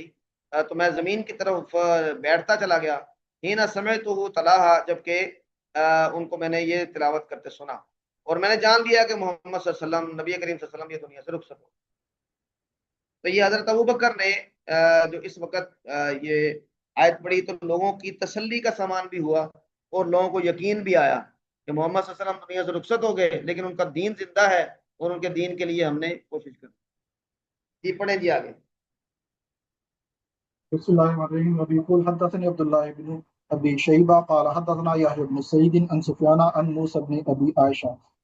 تو میں زمین کی طرف بیٹھتا چلا گیا، حین سمعتہ تلاہا، جبکہ ان کو میں نے یہ تلاوت کرتے سنا، اور میں نے جان لیا کہ محمد صلی اللہ علیہ وسلم، نبی کریم صلی اللہ علیہ وسلم یہ دنیا سے رخصت ہو۔ تو یہ حضرت ابو بکر نے جو اس وقت یہ آیت پڑھی تو لوگوں کی تسلی کا سامان بھی ہوا، اور لوگوں کو یقین بھی آیا کہ محمد صلی اللہ علیہ وسلم دنیا سے رخصت ہو گئے، لیکن ان کا دین زندہ ہے، اور ان کے دین کے لیے ہم نے کوشش کرنی۔ جی پڑھیں جی آگے۔ بسم اللہ الرحمن الرحیم۔ ابی یقول حدثني عبد الله بن ابي شيبه قال حدثنا يحيى بن سعيد عن سفيان عن موسى بن ابي عائشة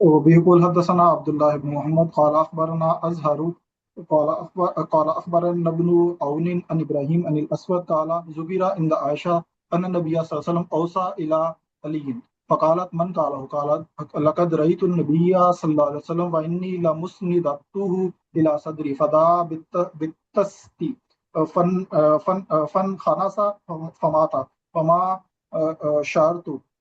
وبه يقول حدثنا عبد الله بن محمد قال أخبرنا أزهر قال أخبرنا ابن عون عن إبراهيم عن الأسود قال زبير عند عائشة أن النبي صلى الله عليه وسلم أوصى إلى علي فقالت من قاله؟ قالت لقد رأيت النبي صلى الله عليه وسلم وإني لمسندته إلى صدري فدعا بالتسقي فانخنس فمات فما شعرت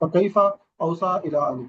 فكيف أوصى إلى علي।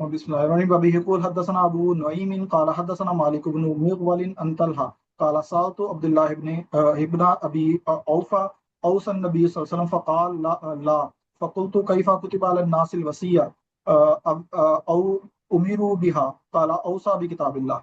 بسم الله الرحمن الرحيم। يقول حدثنا أبو نعيم قال حدثنا مالك بن مغول عن طلحة قال سألت عبد الله ابن أبي أوفى أوصى النبي صلى الله عليه وسلم فقال لا فقلت كيف كتب على الناس الوصية أو أمروا بها قال أوصى بكتاب الله۔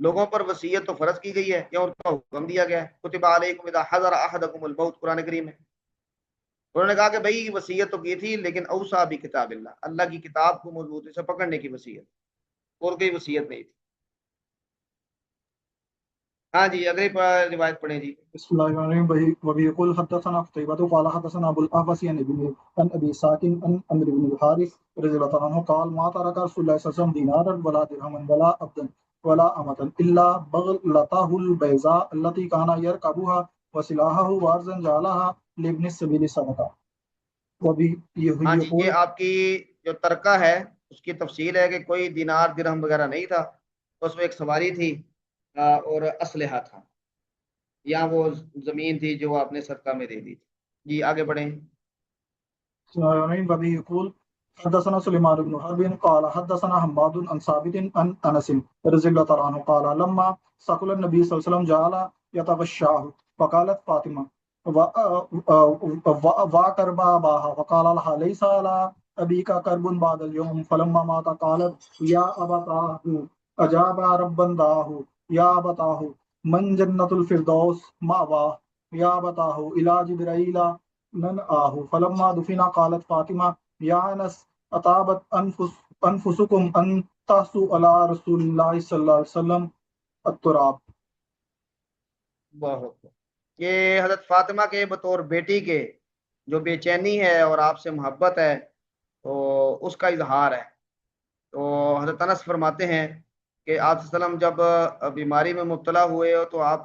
لوگوں پر وصیت تو فرض کی گئی ہے یا ان کا حکم دیا گیا ہے؟ کتب علیکم اذا حضر احدکم الموت، قرآن کریم میں انہوں نے کہا کہ بھائی وصیت تو کی تھی لیکن اوصا بکتاب اللہ، اللہ کی کتاب کو مضبوطی سے پکڑنے کی وصیت، اور کوئی وصیت نہیں تھی۔ ہاں جی اگلی روایت پڑھیں جی۔ بسم الله الرحمن الرحيم. وبه يقول حدثنا قتيبة قال حدثنا أبو الأحوص عن أبي ساكن عن عمرو بن الحارث رضي الله عنه قال ما ترك رسول الله صلى الله عليه وسلم دينارا ولا درهما ولا عبدا ولا أمة إلا بغلته البيضاء التي كان يركبها وسلاحه وارزا جعلها لابن السبيل صدقة. وبه ہاں جی، یہ يقول آپ کی جو ترکہ ہے اس کی تفصیل ہے کہ کوئی دینار درہم وغیرہ نہیں تھا، اس میں ایک سواری تھی اور اسلحہ تھا، یا وہ زمین تھی جو آپ نے صدقہ میں دے دی تھی۔ جی آگے بڑھیں۔ وبه يقول حدثنا سليمان بن حرب قال حدثنا حماد عن ثابت عن انس رضي الله عنه قال لما سقل النبي صلى الله عليه وسلم جعل يتغشاه فقالت فاطمه وكرب اباها فقال لها ليس على ابيك كرب بعد اليوم فلما مات قالت يا ابتاه اجاب ربا دعاه يا ابتاه من جنة الفردوس مأواه يا ابتاه الى جبرائيل ننآه فلما دفن قالت فاطمة يا أنس أطابت أنفسكم أن تحسوا على رسول الله صلى الله عليه وسلم التراب. بہت یہ حضرت فاطمہ کے بطور بیٹی کے جو بے چینی ہے اور آپ سے محبت ہے تو اس کا اظہار ہے۔ تو حضرت انس فرماتے ہیں کہ آپ صلی اللہ علیہ وسلم جب بیماری میں مبتلا ہوئے ہو تو آپ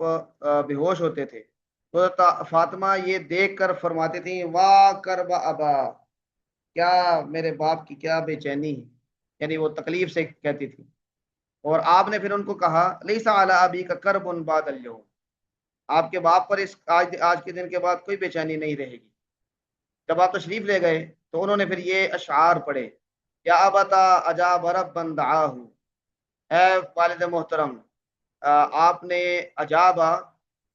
بے ہوش ہوتے تھے، تو فاطمہ یہ دیکھ کر فرماتی تھیں واہ کرب ابا، کیا میرے باپ کی کیا بے چینی ہے، یعنی وہ تکلیف سے کہتی تھی۔ اور آپ نے پھر ان کو کہا لیسا علی ابی کا کرب بعد اليوم، آپ کے باپ پر اس آج کے دن کے بعد کوئی بے چینی نہیں رہے گی۔ جب آپ تشریف لے گئے تو انہوں نے پھر یہ اشعار پڑھے، یا ابتا اجاب ربا دعاہ، اے والد محترم آپ نے اجابا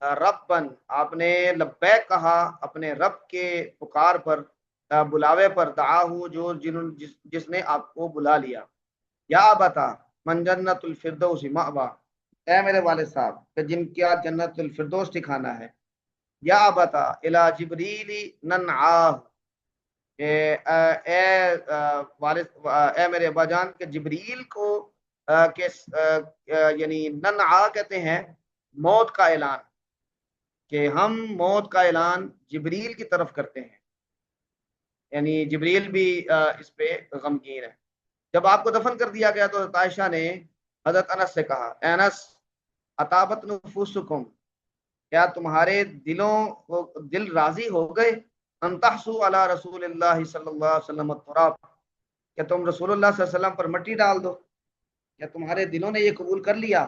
ربن، آپ نے لبیک کہا اپنے رب کے پکار پر، بلاوے پر، دعاہو جو جس نے آپ کو بلا لیا، یا ابتا من جنت الفردوس مأوا، اے میرے والد صاحب کہ جن کا جنت الفردوس ٹھکانا ہے، یا ابتا الی جبریل ننعاہ، اے والد اے میرے ابا جان کہ جبریل کو یعنی ننعا کہتے ہیں موت کا اعلان، کہ ہم موت کا اعلان جبریل کی طرف کرتے ہیں، یعنی جبریل بھی اس پہ غمگین ہے۔ جب آپ کو دفن کر دیا گیا تو حضرت عائشہ نے حضرت انس سے کہا اے انس اطابت نفوسکم، کیا تمہارے دل راضی ہو گئے ان تحسوا علی رسول اللہ صلی اللہ علیہ وسلم التراب، کہ تم رسول اللہ صلی اللہ علیہ وسلم پر مٹی ڈال دو، کیا تمہارے دلوں نے یہ قبول کر لیا؟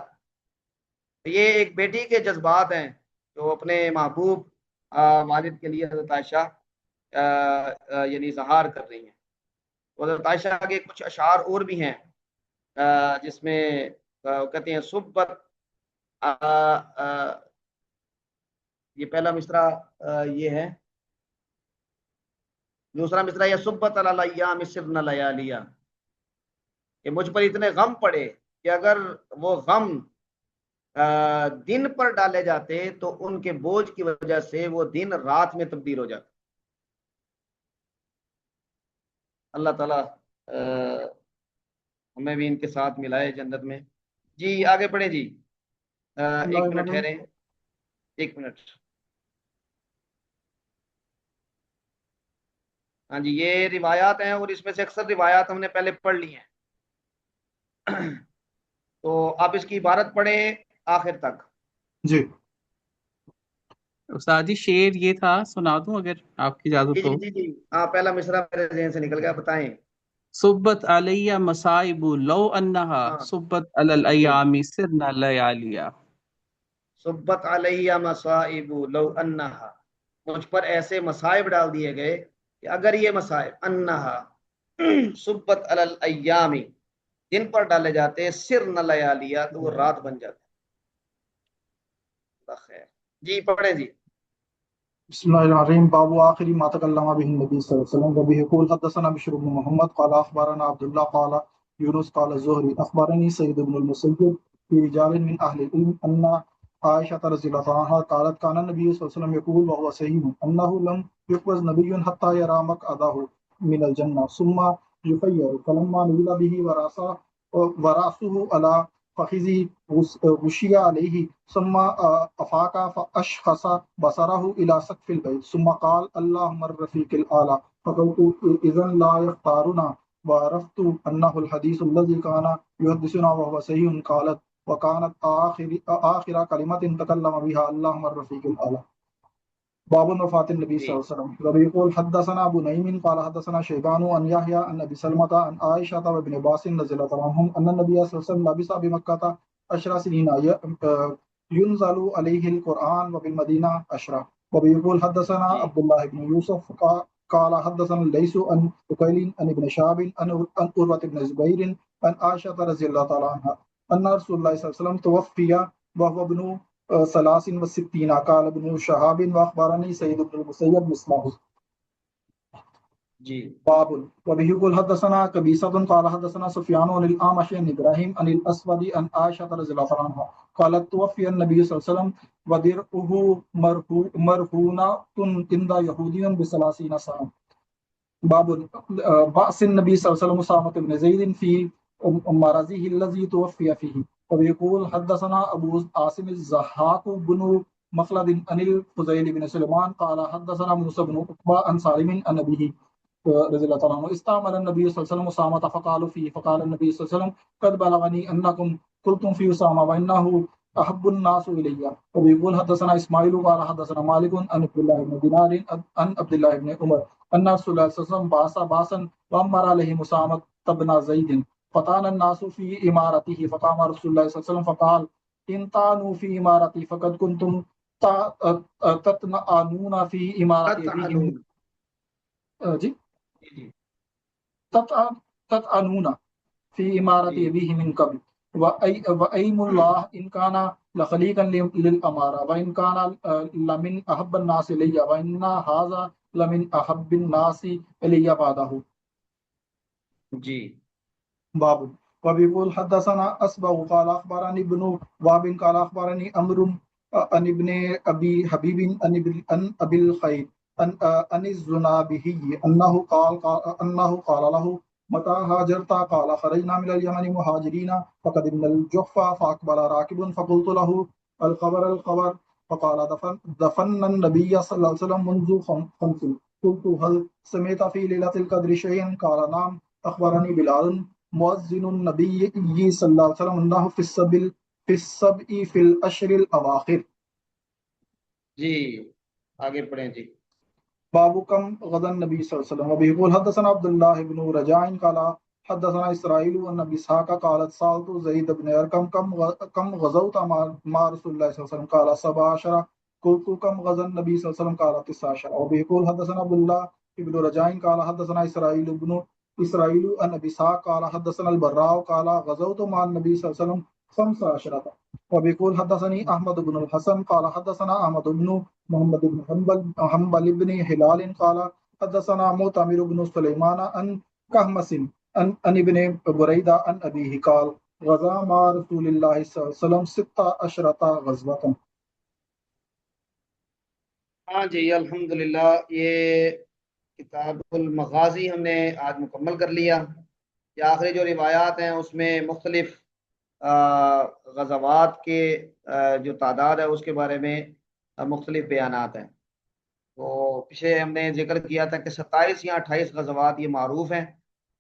یہ ایک بیٹی کے جذبات ہیں جو اپنے محبوب والد کے لیے حضرت عائشہ یعنی اظہار کر رہی ہیں۔ حضرت عائشہ کے کچھ اشعار اور بھی ہیں جس میں کہتے ہیں صبت، یہ پہلا مصرع یہ ہے، دوسرا مصرع یہ صبت علی الایام سرن لیالیا، کہ مجھ پر اتنے غم پڑے کہ اگر وہ غم دن پر ڈالے جاتے تو ان کے بوجھ کی وجہ سے وہ دن رات میں تبدیل ہو جاتا۔ اللہ تعالیٰ ہمیں بھی ان کے ساتھ ملائے جنت میں۔ جی آگے پڑھیں جی، ایک منٹ ٹھہریں، ایک منٹ۔ ہاں جی یہ روایات ہیں اور اس میں سے اکثر روایات ہم نے پہلے پڑھ لی ہیں، تو آپ اس کی عبارت پڑھیں آخر تک۔ جی استاد جی شعر یہ تھا، سنا دوں اگر آپ کی اجازت جی ہو؟ جی جی ہاں پہلا مصرع میرے ذہن سے نکل گیا، بتائیں۔ صبت علیہ مصائب لو انہا ہاں صبت علی بالکل، الایام سرنا لیالیا، صبت علیہ مصائب لو انہا، مجھ پر ایسے مصائب ڈال دیے گئے کہ اگر یہ مصائب انہا صبت علی الایام دن پر ڈالے جاتے سر نہ لیا لیا تو وہ رات بن جاتا۔ خیر جی پڑھیں جی۔ بسم الله الرحمن الرحيم. باب آخر ما تكلم به النبي صلى الله عليه وسلم. وبه يقول حدثنا بشر بن محمد قال أخبرنا عبد الله قال يونس قال الزهري أخبرني سيد بن المسيب في رجال من أهل العلم أن عائشة رضي الله عنها قالت كان النبي صلى الله عليه وسلم يقول وهو صحيح أنه لم يقبض نبي حتى يرى مقعده من الجنة ثم يخير، فلما نزل به ورأسه على فخذه غشي عليه ثم أفاق فأشخص بصره إلى سقف البيت ثم قال اللهم الرفيق الأعلى، فقلت إذا لا يختارنا، وعرفت أنه الحديث الذي كان يحدثنا وهو صحيح. قالت وكانت آخر كلمة تكلم بها اللهم الرفيق الأعلى. باب وفاة النبي صلى الله عليه وسلم. وبيقول حدثنا أبو نعيم قال حدثنا شيبان عن يحيى عن أبي سلمة عن عائشة وابن عباس رضي الله عنهم أن النبي صلى الله عليه وسلم لبث بمكة 10 سنين ينزل عليه القرآن وبالمدينة 10. وبيقول حدثنا عبد الله بن يوسف قال حدثنا ليس عن عقيل عن ابن شهاب عن عروة بن الزبير عن عائشة رضي الله تعالى عنها أن رسول الله صلى الله عليه وسلم توفي وهو ابن 63. قال ابن شهاب واخبرني سعيد بن المسيب مثله. باب وبه يقول حدثنا قبيصة قال حدثنا سفيان عن الأعمش عن إبراهيم عن الأسود عن عائشة رضي الله عنها قالت توفي النبي صلى الله عليه وسلم ودرعه مرهونة عند يهودي ب30 سنة. باب بأس النبي صلى الله عليه وسلم أسامة بن زيد في مرضه الذي توفي فيه. ويقول حدثنا أبو عاصم الزحاق بن مخلد عن الفضيل بن سليمان قال حدثنا موسى بن عقبة عن سالم عن أبيه رضي الله عنه استعمل النبي صلى الله عليه وسلم أسامة فقالوا فيه فقال النبي صلى الله عليه وسلم قد بلغني أنكم قلتم في أسامة وإنه أحب الناس إلي. ويقول حدثنا إسماعيل قال حدثنا مالك عن عبد الله بن دينار عن عبد الله بن عمر أن رسول الله صلى الله عليه وسلم بعث وأمر عليه أسامة بن زيد فطعن الناس في إمارته فقام رسول الله صلى الله عليه وسلم فقال إن طعنوا في إمارتي فقد كنتم تطعنون في إمارة أبيهم تطعنون في إمارة أبيه من قبل وأيم الله إن كان لخليقا للأمارة وإن كان لمن أحب الناس إلي وإن هذا لمن أحب الناس إلي بعده. باب وبيقول حدثنا أسبغ قال أخبرني ابن وهب قال أخبرني أمر عن ابن أبي حبيب عن أبي الخير عن الزنابهي أنه قال له متى هاجرت؟ قال خرجنا من اليمن مهاجرين فقدمنا الجحفة فأقبل راكب فقلت له الخبر فقال دفن النبي صلى الله عليه وسلم منذ 5. قلت هل سمعت في ليلة القدر شيئا؟ قال نعم أخبرني بلال مؤذن النبي صلى الله عليه وسلم أنه في السبع في الأشهر الأواخر. آگے پڑھیں باب كم غدا النبي صلى الله عليه وسلم. وبيقول حدثنا عبد الله بن رجاء قال حدثنا إسرائيل عن أبي إسحاق قالت سألت زيد بن أرقم كم غزوت مع رسول الله صلى الله عليه وسلم؟ قال 17. قلت كم غزا النبي صلى الله عليه وسلم؟ قال 19. وبيقول حدثنا عبد الله بن رجاء قال حدثنا إسرائيل عن أبي إسحاق قال حدثنا البراء قال غزوت مع النبي صلى الله عليه وسلم 15. وبيقول حدثني أحمد بن الحسن قال حدثنا أحمد بن محمد بن حنبل بن هلال قال حدثنا معتمر بن سليمان عن كهمس عن ابن بريدة عن أبيه قال غزا مع رسول الله صلى الله عليه وسلم 16 غزوة. ہاں جی الحمدللہ یہ کتاب المغازی ہم نے آج مکمل کر لیا. یہ آخری جو روایات ہیں اس میں مختلف غزوات کے جو تعداد ہے اس کے بارے میں مختلف بیانات ہیں. تو پیچھے ہم نے ذکر کیا تھا کہ 27 یا 28 غزوات یہ معروف ہیں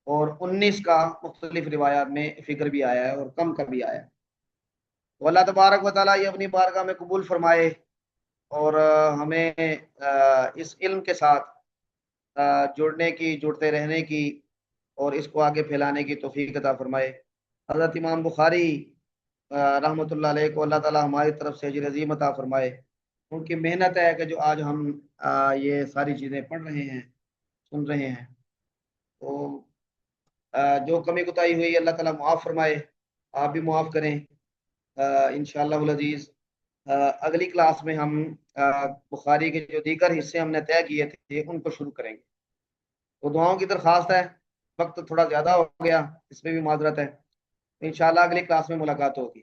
اور 19 کا مختلف روایات میں فکر بھی آیا ہے اور کم کا بھی آیا ہے. تو اللہ تبارک و تعالیٰ یہ اپنی بارگاہ میں قبول فرمائے اور ہمیں اس علم کے ساتھ جڑنے کی، جڑتے رہنے کی اور اس کو آگے پھیلانے کی توفیق عطا فرمائے. حضرت امام بخاری رحمۃ اللہ علیہ کو اللہ تعالیٰ ہماری طرف سے اجر عظیم عطا فرمائے. ان کی محنت ہے کہ جو آج ہم یہ ساری چیزیں پڑھ رہے ہیں، سن رہے ہیں. تو جو کمی کوتاہی ہوئی اللہ تعالیٰ معاف فرمائے، آپ بھی معاف کریں انشاءاللہ العزیز. اگلی کلاس میں ہم بخاری کے جو دیگر حصے ہم نے طے کیے تھے ان کو شروع کریں گے. تو دعاؤں کی درخواست ہے، وقت تھوڑا زیادہ ہو گیا، اس میں بھی معذرت ہے. انشاءاللہ اگلی کلاس میں ملاقات ہوگی.